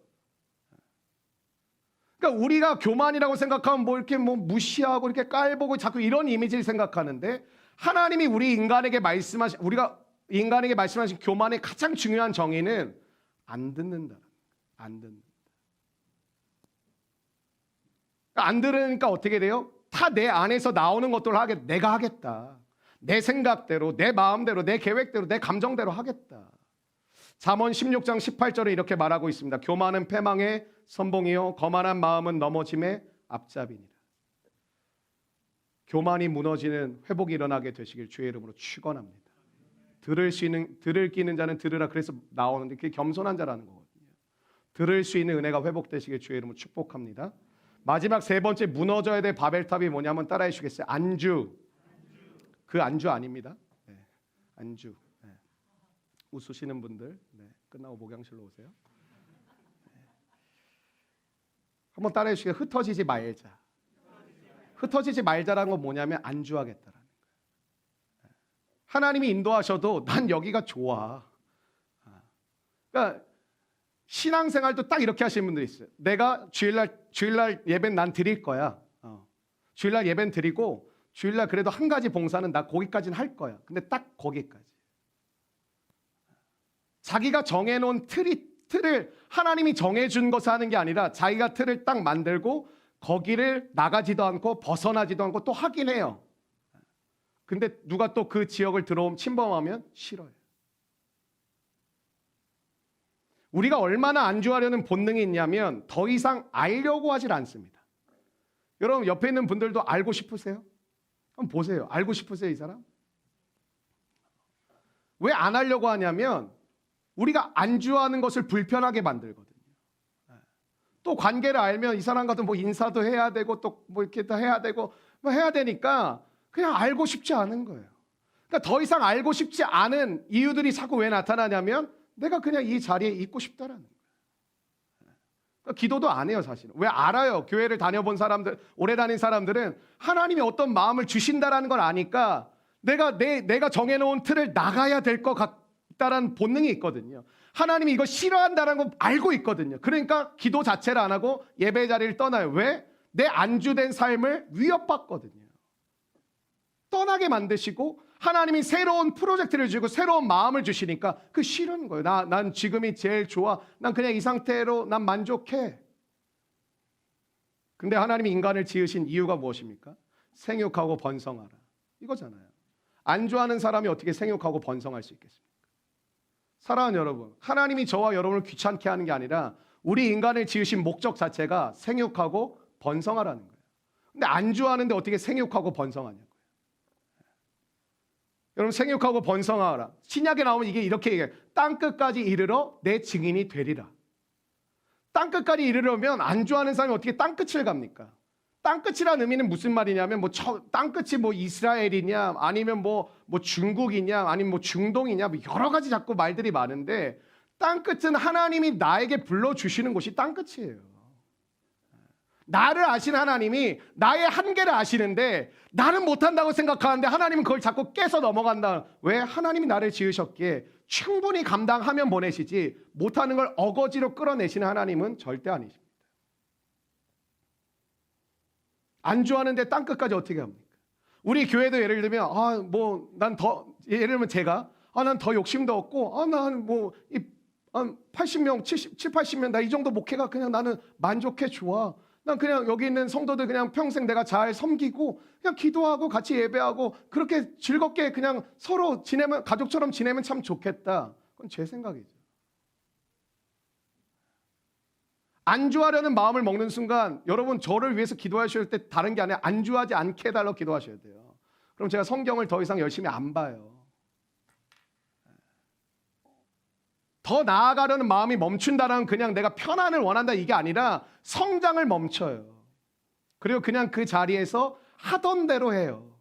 그러니까 우리가 교만이라고 생각하면 뭐 이렇게 뭐 무시하고 이렇게 깔보고 자꾸 이런 이미지를 생각하는데, 하나님이 우리가 인간에게 말씀하신 교만의 가장 중요한 정의는 안 듣는다. 안 듣는다. 안 들으니까 어떻게 돼요? 다 내 안에서 나오는 것들을 내가 하겠다. 내 생각대로, 내 마음대로, 내 계획대로, 내 감정대로 하겠다. 잠언 16장 18절에 이렇게 말하고 있습니다. 교만은 패망의 선봉이요 거만한 마음은 넘어짐의 앞잡이니라. 교만이 무너지는 회복이 일어나게 되시길 주의 이름으로 축원합니다. 들을 끼는 자는 들으라 그래서 나오는데 그게 겸손한 자라는 거거든요. 들을 수 있는 은혜가 회복되시길 주의 이름으로 축복합니다. 마지막 세 번째 무너져야 될 바벨탑이 뭐냐면 따라해 주시겠어요? 안주. 그 안주 아닙니다. 네. 안주. 네. 웃으시는 분들 끝나고 목양실로 오세요. 네. 한번 따라해 주시겠어요? 흩어지지 말자. 흩어지지 말자라는 건 뭐냐면 안주하겠다라는 거예요. 하나님이 인도하셔도 난 여기가 좋아. 그러니까 신앙생활도 딱 이렇게 하시는 분들이 있어요. 내가 주일날 예배는 난 드릴 거야. 주일날 예배는 드리고 주일날 그래도 한 가지 봉사는 나 거기까지는 할 거야. 근데 딱 거기까지. 자기가 정해놓은 틀을 하나님이 정해준 것을 하는 게 아니라 자기가 틀을 딱 만들고 거기를 나가지도 않고 벗어나지도 않고 또 하긴 해요. 근데 누가 또 그 지역을 들어오면 침범하면 싫어요. 우리가 얼마나 안주하려는 본능이 있냐면 더 이상 알려고 하질 않습니다. 여러분 옆에 있는 분들도 알고 싶으세요? 한번 보세요. 알고 싶으세요, 이 사람? 왜 안 하려고 하냐면 우리가 안주하는 것을 불편하게 만들거든요. 또 관계를 알면 이 사람 같은 뭐 인사도 해야 되고 또 뭐 이렇게 다 해야 되고 뭐 해야 되니까 그냥 알고 싶지 않은 거예요. 그러니까 더 이상 알고 싶지 않은 이유들이 자꾸 왜 나타나냐면 내가 그냥 이 자리에 있고 싶다라는 거예요. 그러니까 기도도 안 해요, 사실은. 왜 알아요? 교회를 다녀본 사람들, 오래 다닌 사람들은 하나님이 어떤 마음을 주신다라는 걸 아니까 내가 정해놓은 틀을 나가야 될 것 같다라는 본능이 있거든요. 하나님이 이거 싫어한다는 걸 알고 있거든요. 그러니까 기도 자체를 안 하고 예배 자리를 떠나요. 왜? 내 안주된 삶을 위협받거든요. 떠나게 만드시고 하나님이 새로운 프로젝트를 주고 새로운 마음을 주시니까 그 싫은 거예요. 난 지금이 제일 좋아. 난 그냥 이 상태로 난 만족해. 근데 하나님이 인간을 지으신 이유가 무엇입니까? 생육하고 번성하라. 이거잖아요. 안주하는 사람이 어떻게 생육하고 번성할 수 있겠습니까? 사랑하는 여러분, 하나님이 저와 여러분을 귀찮게 하는 게 아니라 우리 인간을 지으신 목적 자체가 생육하고 번성하라는 거예요. 근데 안주하는데 어떻게 생육하고 번성하냐고요. 여러분 생육하고 번성하라. 신약에 나오면 이게 이렇게 얘기해요. 땅끝까지 이르러 내 증인이 되리라. 땅끝까지 이르려면 안주하는 사람이 어떻게 땅끝을 갑니까? 땅끝이라는 의미는 무슨 말이냐면 땅끝이 뭐 이스라엘이냐 아니면 뭐 중국이냐 아니면 뭐 중동이냐 뭐 여러 가지 자꾸 말들이 많은데 땅끝은 하나님이 나에게 불러주시는 곳이 땅끝이에요. 나를 아신 하나님이 나의 한계를 아시는데 나는 못한다고 생각하는데 하나님은 그걸 자꾸 깨서 넘어간다. 왜? 하나님이 나를 지으셨기에 충분히 감당하면 보내시지 못하는 걸 어거지로 끌어내시는 하나님은 절대 아니십니다. 안주하는데 땅끝까지 어떻게 합니까? 우리 교회도 예를 들면 예를 들면 제가 난 더 욕심도 없고 난 뭐 80명 70, 80명 나 이 정도 목회가 그냥 나는 만족해 좋아. 난 그냥 여기 있는 성도들 그냥 평생 내가 잘 섬기고 그냥 기도하고 같이 예배하고 그렇게 즐겁게 그냥 서로 지내면 가족처럼 지내면 참 좋겠다. 그건 제 생각이죠. 안주하려는 마음을 먹는 순간 여러분 저를 위해서 기도하실 때 다른 게 아니라 안주하지 않게 해달라고 기도하셔야 돼요. 그럼 제가 성경을 더 이상 열심히 안 봐요. 더 나아가려는 마음이 멈춘다는 그냥 내가 편안을 원한다 이게 아니라 성장을 멈춰요. 그리고 그냥 그 자리에서 하던 대로 해요.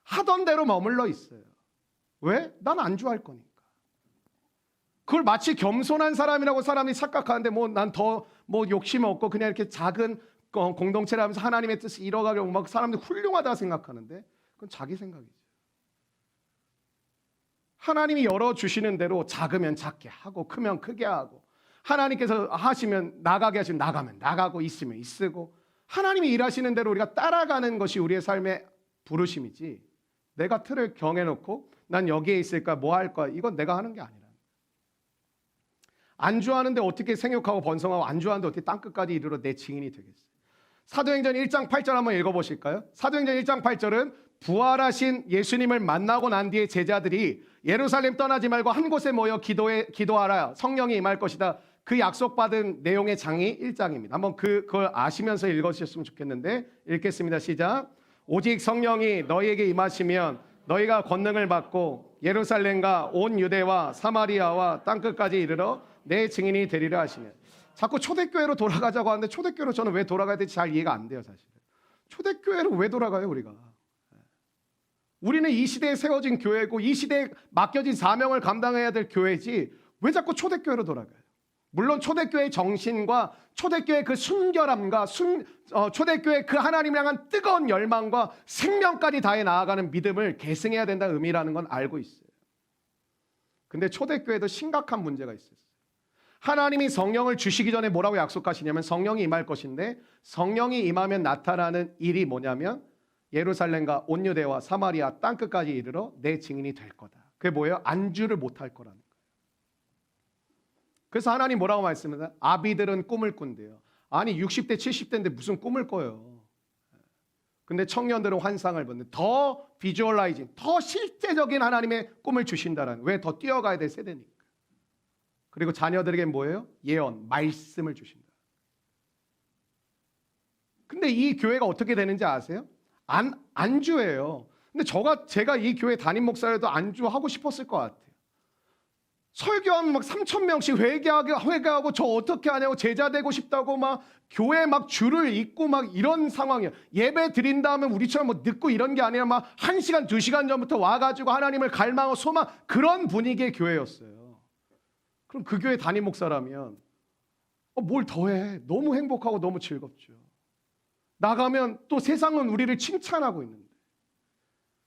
하던 대로 머물러 있어요. 왜? 난 안주할 거니까. 그걸 마치 겸손한 사람이라고 사람이 착각하는데 난 더 욕심 없고 그냥 이렇게 작은 공동체를 하면서 하나님의 뜻을 이뤄가려고 막 사람들이 훌륭하다 생각하는데 그건 자기 생각이죠. 하나님이 열어주시는 대로 작으면 작게 하고 크면 크게 하고 하나님께서 하시면 나가게 하시면 나가면 나가고 있으면 있으고 하나님이 일하시는 대로 우리가 따라가는 것이 우리의 삶의 부르심이지 내가 틀을 정해놓고 난 여기에 있을까 뭐 할 거야 이건 내가 하는 게 아니라 안주하는데 어떻게 생육하고 번성하고 안주하는데 어떻게 땅끝까지 이르러 내 증인이 되겠어요. 사도행전 1장 8절 한번 읽어보실까요? 사도행전 1장 8절은 부활하신 예수님을 만나고 난 뒤에 제자들이 예루살렘 떠나지 말고 한 곳에 모여 기도하라, 성령이 임할 것이다. 그 약속받은 내용의 장이 1장입니다. 한번 그걸 아시면서 읽으셨으면 좋겠는데, 읽겠습니다. 시작. 오직 성령이 너희에게 임하시면 너희가 권능을 받고 예루살렘과 온 유대와 사마리아와 땅끝까지 이르러 내 증인이 되리라 하시면. 자꾸 초대교회로 돌아가자고 하는데 초대교회로 저는 왜 돌아가야 될지 잘 이해가 안 돼요. 사실 초대교회로 왜 돌아가요? 우리가 우리는 이 시대에 세워진 교회고 이 시대에 맡겨진 사명을 감당해야 될 교회지 왜 자꾸 초대교회로 돌아가요? 물론 초대교회의 정신과 초대교회의 그 순결함과 초대교회의 그 하나님을 향한 뜨거운 열망과 생명까지 다해 나아가는 믿음을 계승해야 된다는 의미라는 건 알고 있어요. 근데 초대교회도 심각한 문제가 있었어요. 하나님이 성령을 주시기 전에 뭐라고 약속하시냐면 성령이 임할 것인데, 성령이 임하면 나타나는 일이 뭐냐면 예루살렘과 온 유대와 사마리아 땅끝까지 이르러 내 증인이 될 거다. 그게 뭐예요? 안주를 못할 거라는 거예요. 그래서 하나님 뭐라고 말씀하세요? 아비들은 꿈을 꾼대요. 아니 60대 70대인데 무슨 꿈을 꿔요. 근데 청년들은 환상을 보는, 더 비주얼라이징, 더 실제적인 하나님의 꿈을 주신다라는, 왜 더 뛰어가야 될 세대니까. 그리고 자녀들에게 뭐예요? 예언, 말씀을 주신다. 근데 이 교회가 어떻게 되는지 아세요? 안주예요. 근데 제가 이 교회 담임 목사여도 안주하고 싶었을 것 같아요. 설교하면 막 3,000명씩 회개하고 저 어떻게 하냐고, 제자 되고 싶다고 막 교회 막 줄을 잇고 막 이런 상황이에요. 예배 드린 다음에 우리처럼 뭐 늦고 이런 게 아니라 막 1시간 2시간 전부터 와가지고 하나님을 갈망하고 소망, 그런 분위기의 교회였어요. 그럼 그 교회 담임 목사라면 뭘 더해? 너무 행복하고 너무 즐겁죠. 나가면 또 세상은 우리를 칭찬하고 있는데.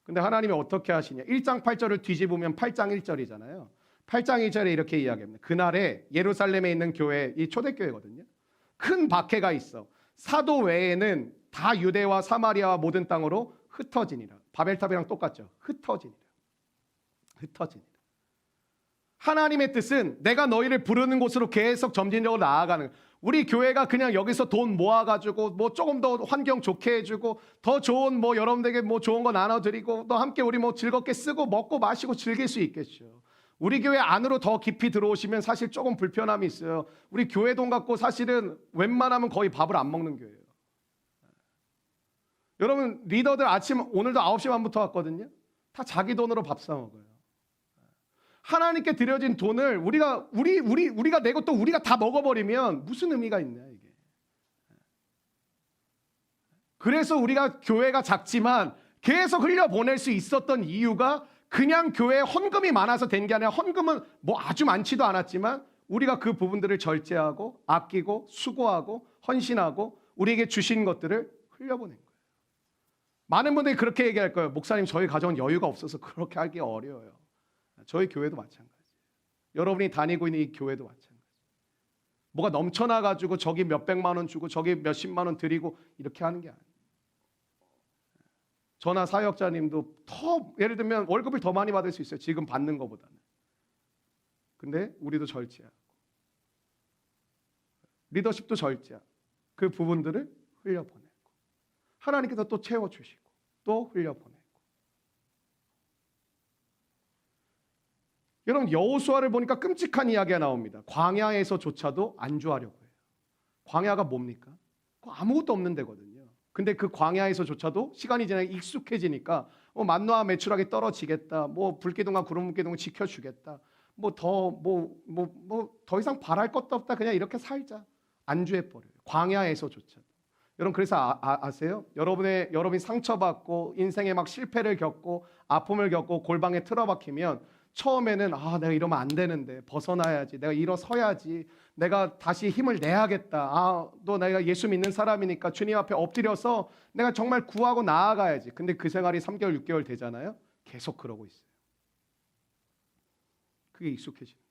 근데 하나님이 어떻게 하시냐? 1장 8절을 뒤집으면 8장 1절이잖아요. 8장 1절에 이렇게 이야기합니다. 그날에 예루살렘에 있는 교회, 이 초대교회거든요. 큰 박해가 있어. 사도 외에는 다 유대와 사마리아와 모든 땅으로 흩어지니라. 바벨탑이랑 똑같죠. 흩어지니라. 하나님의 뜻은 내가 너희를 부르는 곳으로 계속 점진적으로 나아가는, 우리 교회가 그냥 여기서 돈 모아가지고 뭐 조금 더 환경 좋게 해주고 더 좋은 뭐 여러분들에게 뭐 좋은 거 나눠드리고 또 함께 우리 뭐 즐겁게 쓰고 먹고 마시고 즐길 수 있겠죠. 우리 교회 안으로 더 깊이 들어오시면 사실 조금 불편함이 있어요. 우리 교회 돈 갖고 사실은 웬만하면 거의 밥을 안 먹는 교회예요. 여러분 리더들 아침 오늘도 9시 반부터 왔거든요. 다 자기 돈으로 밥 사 먹어요. 하나님께 드려진 돈을 우리가 내고 또 우리가 다 먹어버리면 무슨 의미가 있냐 이게. 그래서 우리가 교회가 작지만 계속 흘려보낼 수 있었던 이유가 그냥 교회에 헌금이 많아서 된 게 아니라, 헌금은 뭐 아주 많지도 않았지만 우리가 그 부분들을 절제하고 아끼고 수고하고 헌신하고 우리에게 주신 것들을 흘려보낸 거예요. 많은 분들이 그렇게 얘기할 거예요. 목사님 저희 가정은 여유가 없어서 그렇게 하기 어려워요. 저희 교회도 마찬가지예요. 여러분이 다니고 있는 이 교회도 마찬가지예요. 뭐가 넘쳐나가지고 저기 몇백만 원 주고 저기 몇십만 원 드리고 이렇게 하는 게 아니에요. 저나 사역자님도 더 예를 들면 월급을 더 많이 받을 수 있어요. 지금 받는 것보다는. 근데 우리도 절제하고 리더십도 절제하고 그 부분들을 흘려보내고 하나님께서 또 채워주시고 또 흘려보내고. 여러분 여호수아를 보니까 끔찍한 이야기가 나옵니다. 광야에서조차도 안주하려고 해요. 광야가 뭡니까? 아무것도 없는 데거든요. 근데 그 광야에서조차도 시간이 지나면 익숙해지니까 만나와 메추라기 떨어지겠다. 뭐 불기둥과 구름기둥을 지켜주겠다. 뭐 더 이상 바랄 것도 없다. 그냥 이렇게 살자. 안주해버려요. 광야에서조차도. 여러분 그래서 아세요? 여러분이 상처받고 인생에 막 실패를 겪고 아픔을 겪고 골방에 틀어박히면 처음에는 내가 이러면 안 되는데 벗어나야지, 내가 일어서야지, 내가 다시 힘을 내야겠다, 또 내가 예수 믿는 사람이니까 주님 앞에 엎드려서 내가 정말 구하고 나아가야지. 근데 그 생활이 3개월 6개월 되잖아요. 계속 그러고 있어요. 그게 익숙해지는 거예요.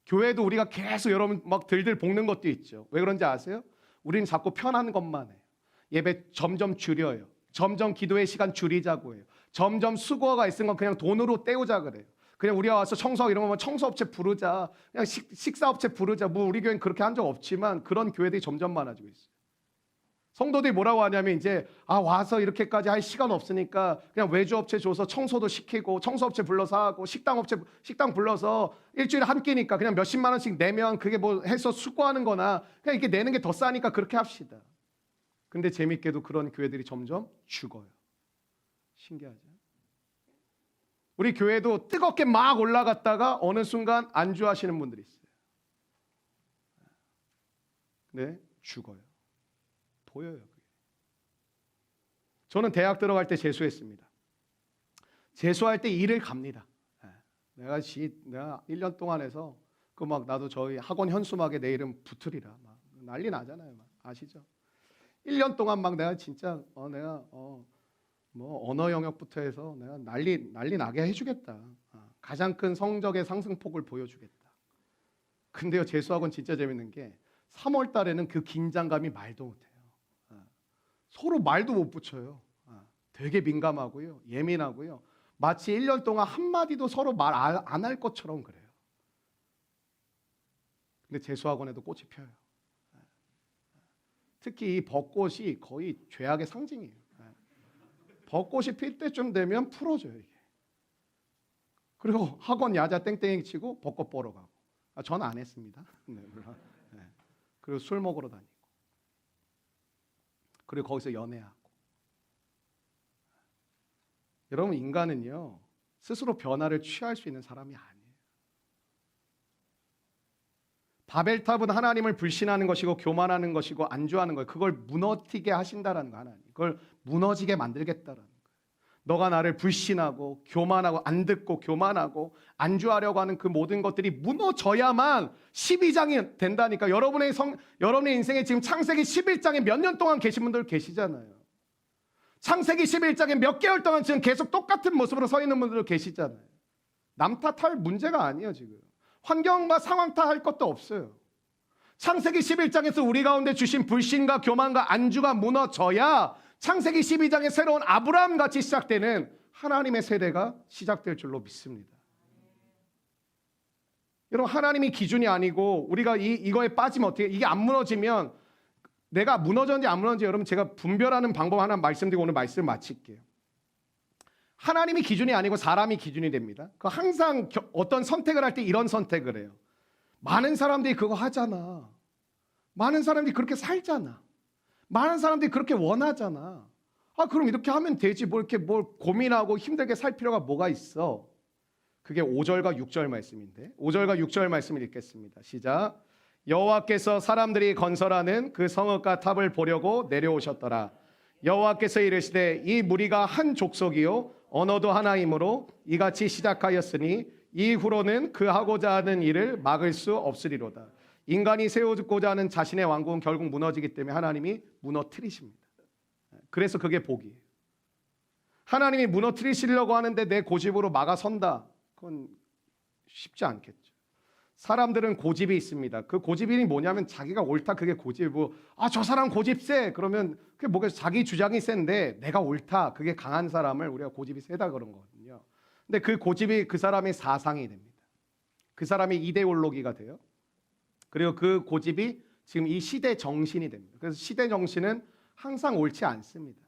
교회도 우리가 계속 여러분 막 들들 볶는 것도 있죠. 왜 그런지 아세요? 우리는 자꾸 편한 것만 해요. 예배 점점 줄여요. 점점 기도의 시간 줄이자고 해요. 점점 수고가 있은 건 그냥 돈으로 때우자 그래요. 그냥 우리가 와서 청소하고 이런 거면 청소업체 부르자, 그냥 식사업체 부르자. 뭐 우리 교회는 그렇게 한 적 없지만 그런 교회들이 점점 많아지고 있어요. 성도들이 뭐라고 하냐면 이제 와서 이렇게까지 할 시간 없으니까 그냥 외주업체 줘서 청소도 시키고 청소업체 불러서 하고 식당 불러서 일주일에 한 끼니까 그냥 몇십만 원씩 내면 그게 뭐 해서 수고하는 거나 그냥 이렇게 내는 게 더 싸니까 그렇게 합시다. 근데 재밌게도 그런 교회들이 점점 죽어요. 신기하죠? 우리 교회도 뜨겁게 막 올라갔다가 어느 순간 안주하시는 분들이 있어요. 네, 죽어요. 보여요. 그게. 저는 대학 들어갈 때 재수했습니다. 재수할 때 일을 갑니다. 내가 1년 동안 해서 그 막 나도 저희 학원 현수막에 내 이름 붙으리라 막 난리 나잖아요. 막 아시죠? 1년 동안 막 내가 진짜 뭐 언어 영역부터 해서 내가 난리 나게 해주겠다. 가장 큰 성적의 상승폭을 보여주겠다. 근데요, 재수학원 진짜 재밌는 게 3월 달에는 그 긴장감이 말도 못해요. 서로 말도 못 붙여요. 되게 민감하고요, 예민하고요. 마치 1년 동안 한마디도 서로 말 안 할 것처럼 그래요. 근데 재수학원에도 꽃이 펴요. 특히 이 벚꽃이 거의 죄악의 상징이에요. 벚꽃이 필 때쯤 되면 풀어져요, 이게. 그리고 학원 야자 땡땡이 치고 벚꽃 보러 가고. 전 안 했습니다. 네, 물론. 네. 그리고 술 먹으러 다니고. 그리고 거기서 연애하고. 여러분, 인간은요, 스스로 변화를 취할 수 있는 사람이 아니에요. 바벨탑은 하나님을 불신하는 것이고 교만하는 것이고 안주하는 거예요. 그걸 무너지게 하신다라는 거, 하나님. 그걸 무너지게 만들겠다라는 거예요. 너가 나를 불신하고 교만하고 안 듣고 교만하고 안주하려고 하는 그 모든 것들이 무너져야만 12장이 된다니까. 여러분의 인생에 지금 창세기 11장에 몇 년 동안 계신 분들 계시잖아요. 창세기 11장에 몇 개월 동안 지금 계속 똑같은 모습으로 서 있는 분들 계시잖아요. 남 탓할 문제가 아니에요. 지금 환경과 상황 탓할 것도 없어요. 창세기 11장에서 우리 가운데 주신 불신과 교만과 안주가 무너져야 창세기 12장의 새로운 아브라함 같이 시작되는 하나님의 세대가 시작될 줄로 믿습니다. 여러분, 하나님이 기준이 아니고 우리가 이거에 빠지면 어떻게, 이게 안 무너지면, 내가 무너졌는지 안 무너졌는지 여러분 제가 분별하는 방법 하나 말씀드리고 오늘 말씀 마칠게요. 하나님이 기준이 아니고 사람이 기준이 됩니다. 그 항상 어떤 선택을 할 때 이런 선택을 해요. 많은 사람들이 그거 하잖아. 많은 사람들이 그렇게 살잖아. 많은 사람들이 그렇게 원하잖아. 그럼 이렇게 하면 되지. 뭘 고민하고 힘들게 살 필요가 뭐가 있어? 그게 5절과 6절 말씀인데, 5절과 6절 말씀을 읽겠습니다. 시작. 여호와께서 사람들이 건설하는 그 성읍과 탑을 보려고 내려오셨더라. 여호와께서 이르시되 이 무리가 한 족속이요 언어도 하나이므로 이같이 시작하였으니 이후로는 그 하고자 하는 일을 막을 수 없으리로다. 인간이 세우고자 하는 자신의 왕국은 결국 무너지기 때문에 하나님이 무너뜨리십니다. 그래서 그게 복이에요. 하나님이 무너뜨리시려고 하는데 내 고집으로 막아선다. 그건 쉽지 않겠죠. 사람들은 고집이 있습니다. 그 고집이 뭐냐면 자기가 옳다, 그게 고집이고, 저 사람 고집 세. 그러면 그게 뭐겠어? 자기 주장이 센데 내가 옳다, 그게 강한 사람을 우리가 고집이 세다 그런 거거든요. 근데 그 고집이 그 사람의 사상이 됩니다. 그 사람의 이데올로기가 돼요. 그리고 그 고집이 지금 이 시대 정신이 됩니다. 그래서 시대 정신은 항상 옳지 않습니다.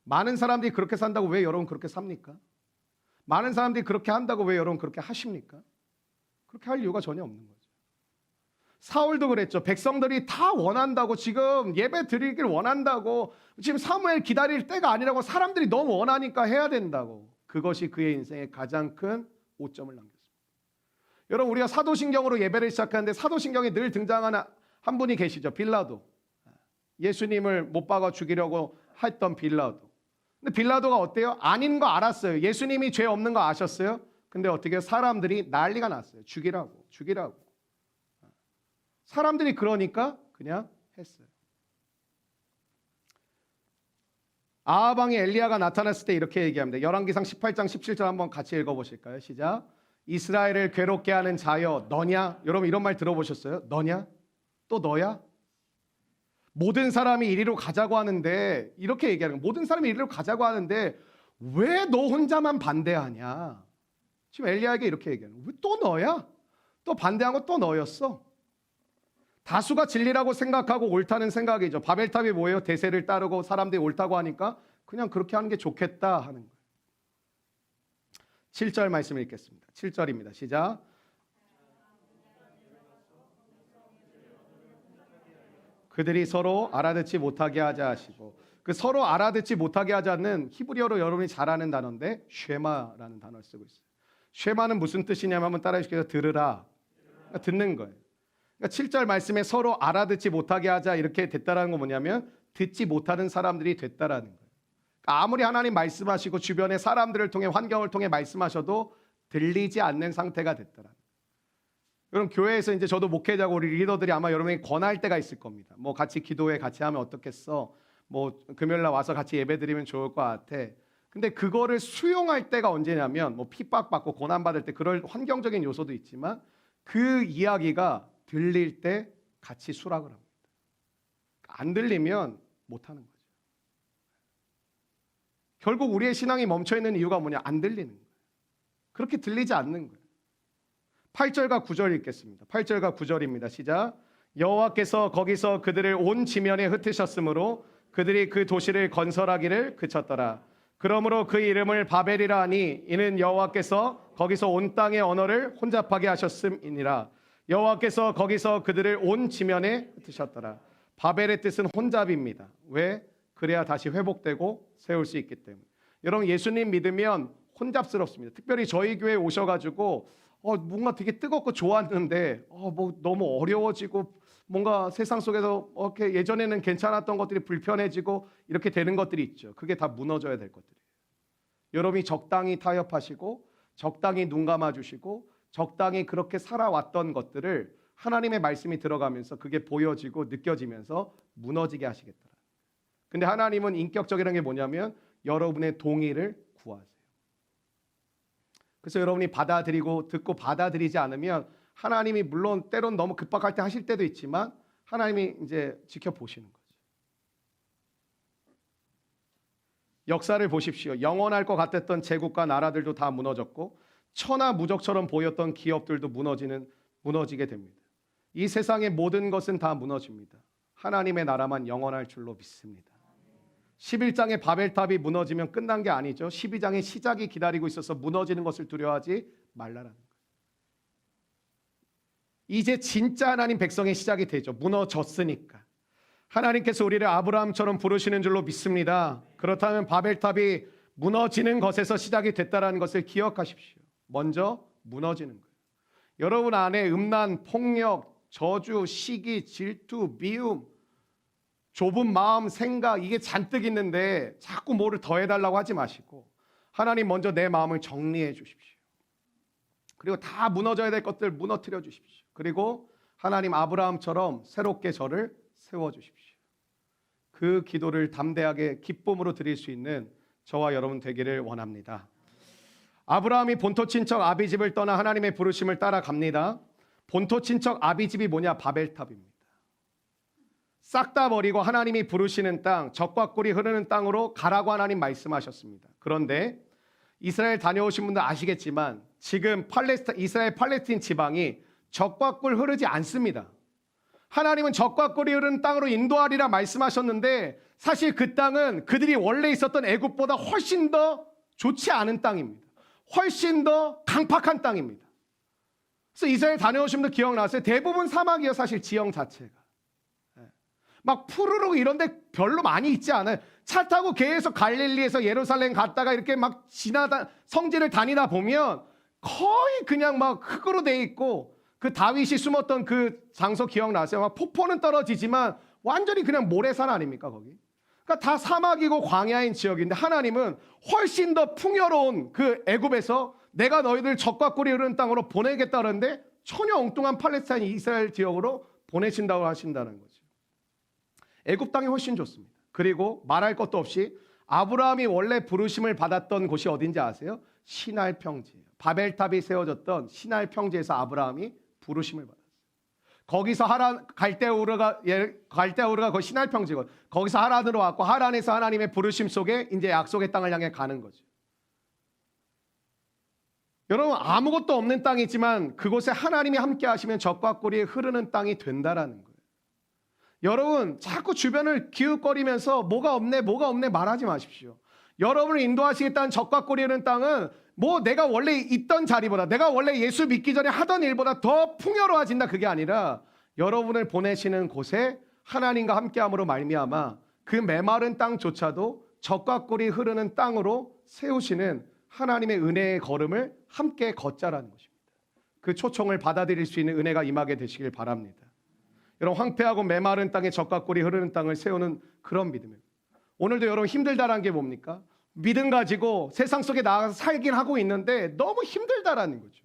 많은 사람들이 그렇게 산다고 왜 여러분 그렇게 삽니까? 많은 사람들이 그렇게 한다고 왜 여러분 그렇게 하십니까? 그렇게 할 이유가 전혀 없는 거죠. 사울도 그랬죠. 백성들이 다 원한다고, 지금 예배 드리길 원한다고, 지금 사무엘 기다릴 때가 아니라고, 사람들이 너무 원하니까 해야 된다고. 그것이 그의 인생의 가장 큰 오점을 남겼습니다. 여러분, 우리가 사도신경으로 예배를 시작하는데 사도신경에 늘 등장하는 한 분이 계시죠. 빌라도. 예수님을 못 박아 죽이려고 했던 빌라도. 근데 빌라도가 어때요? 아닌 거 알았어요. 예수님이 죄 없는 거 아셨어요? 근데 어떻게 사람들이 난리가 났어요. 죽이라고. 사람들이 그러니까 그냥 했어요. 아하방에 엘리야가 나타났을 때 이렇게 얘기합니다. 열왕기상 18장 17절 한번 같이 읽어보실까요? 시작. 이스라엘을 괴롭게 하는 자여 너냐? 여러분 이런 말 들어보셨어요? 너냐? 또 너야? 모든 사람이 이리로 가자고 하는데, 이렇게 얘기하는 거예요. 모든 사람이 이리로 가자고 하는데 왜 너 혼자만 반대하냐? 지금 엘리야에게 이렇게 얘기하는 거예요. 왜 또 너야? 또 반대한 거 또 너였어. 다수가 진리라고 생각하고 옳다는 생각이죠. 바벨탑이 뭐예요? 대세를 따르고 사람들이 옳다고 하니까 그냥 그렇게 하는 게 좋겠다 하는 거예요. 7절 말씀을 읽겠습니다. 7절입니다. 시작. 그들이 서로 알아듣지 못하게 하자 하시고, 그 서로 알아듣지 못하게 하자는 히브리어로 여러분이 잘 아는 단어인데 쉐마라는 단어를 쓰고 있어요. 쉐마는 무슨 뜻이냐면 한번 따라해 주시겠어요? 들으라. 그러니까 듣는 거예요. 그러니까 7절 말씀에 서로 알아듣지 못하게 하자 이렇게 됐다라는 건 뭐냐면 듣지 못하는 사람들이 됐다라는 거예요. 그러니까 아무리 하나님 말씀하시고 주변의 사람들을 통해 환경을 통해 말씀하셔도 들리지 않는 상태가 됐다라는 거예요. 여러분 교회에서 이제 저도 목회자고 우리 리더들이 아마 여러분이 권할 때가 있을 겁니다. 뭐 같이 기도회 같이 하면 어떻겠어? 뭐 금요일 날 와서 같이 예배드리면 좋을 것 같아. 근데 그거를 수용할 때가 언제냐면 뭐 핍박받고 고난받을 때 그럴 환경적인 요소도 있지만 그 이야기가 들릴 때 같이 수락을 합니다. 안 들리면 못하는 거죠. 결국 우리의 신앙이 멈춰있는 이유가 뭐냐? 안 들리는 거예요. 그렇게 들리지 않는 거예요. 8절과 9절 읽겠습니다. 8절과 9절입니다. 시작. 여호와께서 거기서 그들을 온 지면에 흩으셨으므로 그들이 그 도시를 건설하기를 그쳤더라. 그러므로 그 이름을 바벨이라 하니 이는 여호와께서 거기서 온 땅의 언어를 혼잡하게 하셨음이니라. 여호와께서 거기서 그들을 온 지면에 흩으셨더라. 바벨의 뜻은 혼잡입니다. 왜? 그래야 다시 회복되고 세울 수 있기 때문에. 여러분 예수님 믿으면 혼잡스럽습니다. 특별히 저희 교회에 오셔가지고 뭔가 되게 뜨겁고 좋았는데 뭐 너무 어려워지고 뭔가 세상 속에서 이렇게 예전에는 괜찮았던 것들이 불편해지고 이렇게 되는 것들이 있죠. 그게 다 무너져야 될 것들이에요. 여러분이 적당히 타협하시고 적당히 눈 감아주시고 적당히 그렇게 살아왔던 것들을 하나님의 말씀이 들어가면서 그게 보여지고 느껴지면서 무너지게 하시겠더라. 근데 하나님은 인격적이라는 게 뭐냐면 여러분의 동의를 구하세요. 그래서 여러분이 받아들이고 듣고 받아들이지 않으면 하나님이 물론 때론 너무 급박할 때 하실 때도 있지만 하나님이 이제 지켜보시는 거죠. 역사를 보십시오. 영원할 것 같았던 제국과 나라들도 다 무너졌고 천하무적처럼 보였던 기업들도 무너지게 됩니다. 이 세상의 모든 것은 다 무너집니다. 하나님의 나라만 영원할 줄로 믿습니다. 11장의 바벨탑이 무너지면 끝난 게 아니죠. 12장의 시작이 기다리고 있어서 무너지는 것을 두려워하지 말라라는 거예요. 이제 진짜 하나님 백성의 시작이 되죠. 무너졌으니까. 하나님께서 우리를 아브라함처럼 부르시는 줄로 믿습니다. 그렇다면 바벨탑이 무너지는 것에서 시작이 됐다는 것을 기억하십시오. 먼저 무너지는 거예요. 여러분 안에 음란, 폭력, 저주, 시기, 질투, 미움, 좁은 마음, 생각 이게 잔뜩 있는데 자꾸 뭐를 더해달라고 하지 마시고 하나님 먼저 내 마음을 정리해 주십시오. 그리고 다 무너져야 될 것들 무너뜨려 주십시오. 그리고 하나님 아브라함처럼 새롭게 저를 세워주십시오. 그 기도를 담대하게 기쁨으로 드릴 수 있는 저와 여러분 되기를 원합니다. 아브라함이 본토 친척 아비집을 떠나 하나님의 부르심을 따라갑니다. 본토 친척 아비집이 뭐냐? 바벨탑입니다. 싹 다 버리고 하나님이 부르시는 땅, 젖과 꿀이 흐르는 땅으로 가라고 하나님 말씀하셨습니다. 그런데 이스라엘 다녀오신 분들 아시겠지만 지금 이스라엘 팔레스틴 지방이 젖과 꿀 흐르지 않습니다. 하나님은 젖과 꿀이 흐르는 땅으로 인도하리라 말씀하셨는데 사실 그 땅은 그들이 원래 있었던 애굽보다 훨씬 더 좋지 않은 땅입니다. 훨씬 더 강팍한 땅입니다. 그래서 이스라엘 다녀오신 분들 기억나세요? 대부분 사막이에요. 사실 지형 자체가. 막 푸르르 이런 데 별로 많이 있지 않아요. 차 타고 계속 갈릴리에서 예루살렘 갔다가 이렇게 막 성지를 다니다 보면 거의 그냥 막 흙으로 돼 있고 그 다윗이 숨었던 그 장소 기억나세요? 막 폭포는 떨어지지만 완전히 그냥 모래산 아닙니까 거기? 그러니까 다 사막이고 광야인 지역인데 하나님은 훨씬 더 풍요로운 그 애굽에서 내가 너희들 젖과 꿀이 흐르는 땅으로 보내겠다 그러는데 전혀 엉뚱한 팔레스타인 이스라엘 지역으로 보내신다고 하신다는 거죠. 애굽 땅이 훨씬 좋습니다. 그리고 말할 것도 없이 아브라함이 원래 부르심을 받았던 곳이 어딘지 아세요? 시날 평지예요. 바벨탑이 세워졌던 시날 평지에서 아브라함이 부르심을 받았어요. 거기서 갈대우르가 그 시날 평지고 거기서 하란으로 왔고 하란에서 하나님의 부르심 속에 이제 약속의 땅을 향해 가는 거죠. 여러분, 아무것도 없는 땅이지만 그곳에 하나님이 함께 하시면 젖과 꿀이 흐르는 땅이 된다라는 거예요. 여러분, 자꾸 주변을 기웃거리면서 뭐가 없네 말하지 마십시오. 여러분을 인도하시겠다는 젖과 꿀이 흐르는 땅은 뭐 내가 원래 있던 자리보다, 내가 원래 예수 믿기 전에 하던 일보다 더 풍요로워진다, 그게 아니라 여러분을 보내시는 곳에 하나님과 함께함으로 말미암아 그 메마른 땅조차도 젖과 꿀이 흐르는 땅으로 세우시는 하나님의 은혜의 걸음을 함께 걷자라는 것입니다. 그 초청을 받아들일 수 있는 은혜가 임하게 되시길 바랍니다. 여러분, 황폐하고 메마른 땅에 젖과 꿀이 흐르는 땅을 세우는 그런 믿음입니다. 오늘도 여러분 힘들다라는 게 뭡니까? 믿음 가지고 세상 속에 나가서 살긴 하고 있는데 너무 힘들다라는 거죠.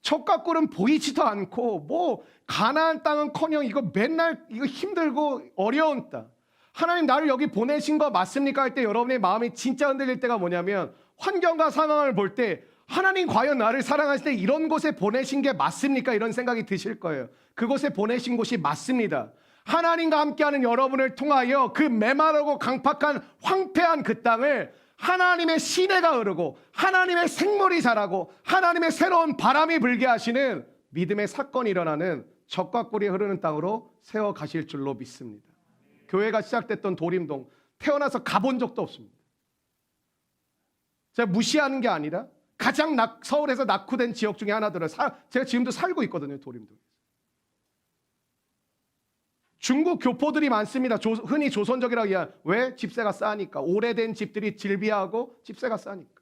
젖과 꿀은 보이지도 않고 뭐 가나안 땅은커녕 이거 맨날 이거 힘들고 어려운 땅. 하나님 나를 여기 보내신 거 맞습니까? 할 때 여러분의 마음이 진짜 흔들릴 때가 뭐냐면 환경과 상황을 볼 때 하나님 과연 나를 사랑하실 때 이런 곳에 보내신 게 맞습니까? 이런 생각이 드실 거예요. 그곳에 보내신 곳이 맞습니다. 하나님과 함께하는 여러분을 통하여 그 메마르고 강팍한 황폐한 그 땅을 하나님의 시내가 흐르고 하나님의 생물이 자라고 하나님의 새로운 바람이 불게 하시는 믿음의 사건이 일어나는 젖과 꿀이 흐르는 땅으로 세워 가실 줄로 믿습니다. 교회가 시작됐던 도림동 태어나서 가본 적도 없습니다. 제가 무시하는 게 아니라 가장 서울에서 낙후된 지역 중에 하나더라고요. 제가 지금도 살고 있거든요, 도림동에서. 중국 교포들이 많습니다. 흔히 조선적이라고 이야기해요. 왜? 집세가 싸니까. 오래된 집들이 질비하고 집세가 싸니까.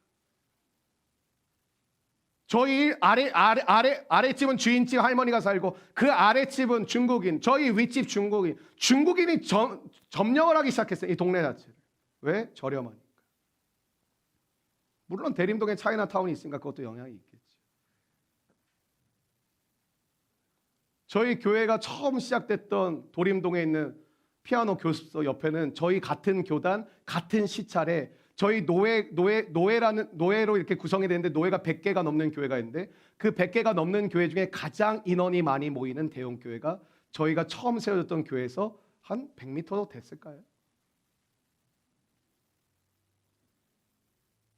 저희 아랫집은 주인집 할머니가 살고 그 아랫집은 중국인, 저희 윗집 중국인. 중국인이 점령을 하기 시작했어요, 이 동네 자체를. 왜? 저렴하니까. 물론 대림동에 차이나타운이 있으니까 그것도 영향이 있겠죠. 저희 교회가 처음 시작됐던 도림동에 있는 피아노 교습소 옆에는 저희 같은 교단, 같은 시찰에 저희 노예로 이렇게 구성이 되는데 노예가 100개가 넘는 교회가 있는데 그 100개가 넘는 교회 중에 가장 인원이 많이 모이는 대형 교회가 저희가 처음 세워졌던 교회에서 한 100m 됐을까요?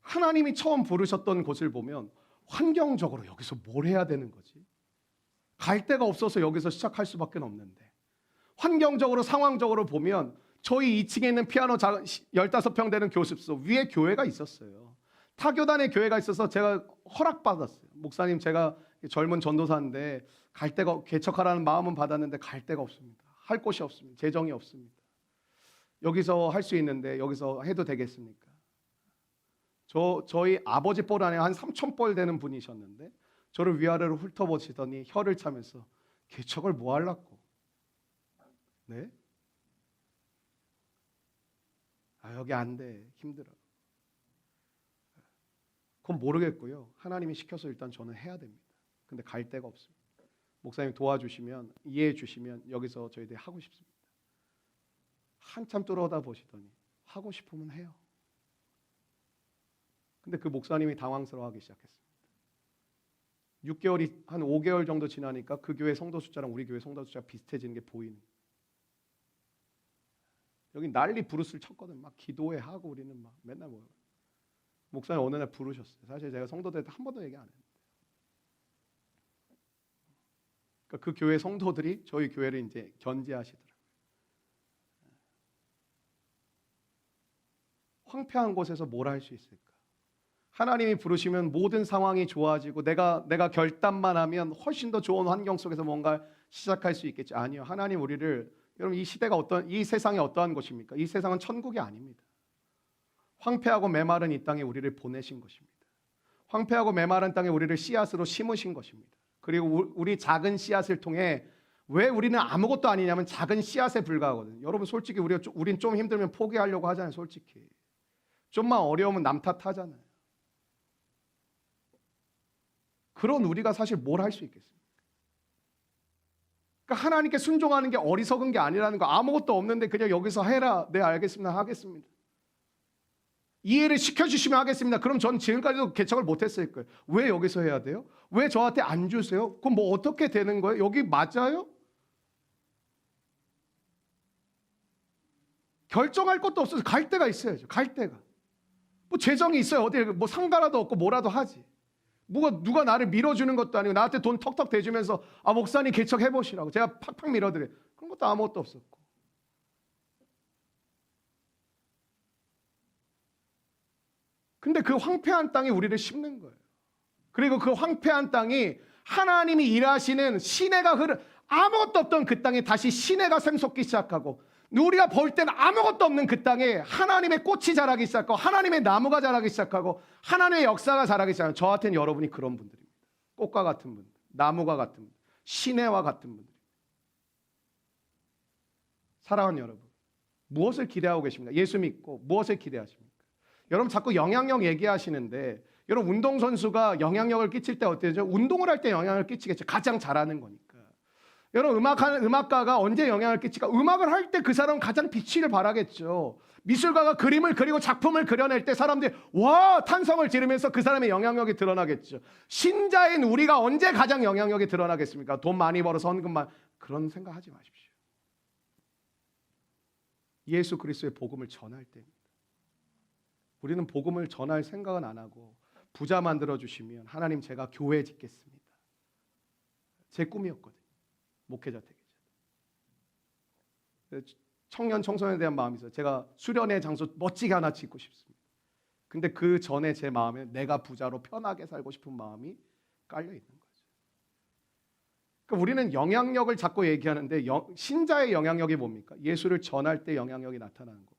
하나님이 처음 부르셨던 곳을 보면 환경적으로 여기서 뭘 해야 되는 거지? 갈 데가 없어서 여기서 시작할 수밖에 없는데 환경적으로 상황적으로 보면 저희 2층에 있는 피아노 15평 되는 교습소 위에 교회가 있었어요. 타교단의 교회가 있어서 제가 허락받았어요. 목사님, 제가 젊은 전도사인데 갈 데가 개척하라는 마음은 받았는데 갈 데가 없습니다. 할 곳이 없습니다. 재정이 없습니다. 여기서 할 수 있는데 여기서 해도 되겠습니까? 저희 아버지 뻘 안에 한 3,000뻘 되는 분이셨는데 저를 위아래로 훑어보시더니 혀를 차면서 개척을 뭐 하려고? 네? 여기 안 돼. 힘들어. 그건 모르겠고요. 하나님이 시켜서 일단 저는 해야 됩니다. 근데 갈 데가 없습니다. 목사님 도와주시면, 이해해 주시면 여기서 저희들이 하고 싶습니다. 한참 뚫어다 보시더니 하고 싶으면 해요. 근데 그 목사님이 당황스러워하기 시작했습니다. 6개월이 한 5개월 정도 지나니까 그 교회 성도 숫자랑 우리 교회 성도 숫자가 비슷해지는 게 보이는 거예요. 여기 난리 부르스를 쳤거든. 막 기도회 하고 우리는 막 맨날 모여. 목사님 어느 날 부르셨어요. 사실 제가 성도들한테 한 번도 얘기 안 했는데. 그러니까 그 교회 성도들이 저희 교회를 이제 견제하시더라고요. 황폐한 곳에서 뭘 할 수 있을까? 하나님이 부르시면 모든 상황이 좋아지고 내가 결단만 하면 훨씬 더 좋은 환경 속에서 뭔가 시작할 수 있겠지. 아니요. 하나님 우리를, 여러분, 이 시대가 이 세상이 어떠한 곳입니까? 이 세상은 천국이 아닙니다. 황폐하고 메마른 이 땅에 우리를 보내신 것입니다. 황폐하고 메마른 땅에 우리를 씨앗으로 심으신 것입니다. 그리고 우리 작은 씨앗을 통해, 왜 우리는 아무것도 아니냐면 작은 씨앗에 불과하거든요. 여러분 솔직히 우린 좀 힘들면 포기하려고 하잖아요. 솔직히 좀만 어려우면 남 탓하잖아요. 그런 우리가 사실 뭘 할 수 있겠습니까? 그러니까 하나님께 순종하는 게 어리석은 게 아니라는 거. 아무것도 없는데 그냥 여기서 해라. 네, 알겠습니다. 하겠습니다. 이해를 시켜주시면 하겠습니다. 그럼 전 지금까지도 개척을 못했을 거예요. 왜 여기서 해야 돼요? 왜 저한테 안 주세요? 그럼 뭐 어떻게 되는 거예요? 여기 맞아요? 결정할 것도 없어서 갈 데가 있어야죠. 갈 데가. 뭐 재정이 있어요. 어디 뭐 상가라도 없고 뭐라도 하지. 누가 나를 밀어주는 것도 아니고 나한테 돈 턱턱 대주면서 목사님 개척해 보시라고 제가 팍팍 밀어드려요. 그런 것도 아무것도 없었고. 근데 그 황폐한 땅이 우리를 심는 거예요. 그리고 그 황폐한 땅이 하나님이 일하시는 시내가 아무것도 없던 그 땅에 다시 시내가 샘솟기 시작하고, 우리가 볼 때는 아무것도 없는 그 땅에 하나님의 꽃이 자라기 시작하고 하나님의 나무가 자라기 시작하고 하나님의 역사가 자라기 시작하고, 저한테는 여러분이 그런 분들입니다. 꽃과 같은 분들, 나무와 같은 분들, 시내와 같은 분들. 사랑하는 여러분, 무엇을 기대하고 계십니까? 예수 믿고 무엇을 기대하십니까? 여러분 자꾸 영향력 얘기하시는데, 여러분 운동선수가 영향력을 끼칠 때 어때요? 운동을 할 때 영향을 끼치겠죠. 가장 잘하는 거니까. 여러분 음악가가 언제 영향을 끼칠까? 음악을 할 때 그 사람은 가장 빛을 발하겠죠. 미술가가 그림을 그리고 작품을 그려낼 때 사람들이 와 탄성을 지르면서 그 사람의 영향력이 드러나겠죠. 신자인 우리가 언제 가장 영향력이 드러나겠습니까? 돈 많이 벌어서 헌금만, 그런 생각하지 마십시오. 예수 그리스도의 복음을 전할 때입니다. 우리는 복음을 전할 생각은 안 하고, 부자 만들어 주시면 하나님 제가 교회 짓겠습니다. 제 꿈이었거든요. 목회자 되겠죠. 청년 청소년에 대한 마음이 있어요. 제가 수련회 장소 멋지게 하나 짓고 싶습니다. 근데 그 전에 제 마음에 내가 부자로 편하게 살고 싶은 마음이 깔려 있는 거죠. 그러니까 우리는 영향력을 자꾸 얘기하는데, 신자의 영향력이 뭡니까? 예수를 전할 때 영향력이 나타나는 거고,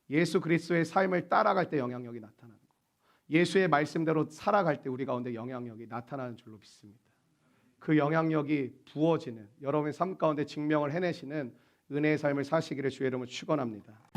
예수 그리스도의 삶을 따라갈 때 영향력이 나타나는 거고, 예수의 말씀대로 살아갈 때 우리 가운데 영향력이 나타나는 줄로 믿습니다. 그 영향력이 부어지는, 여러분의 삶 가운데 증명을 해내시는 은혜의 삶을 사시기를 주의 이름으로 축원합니다.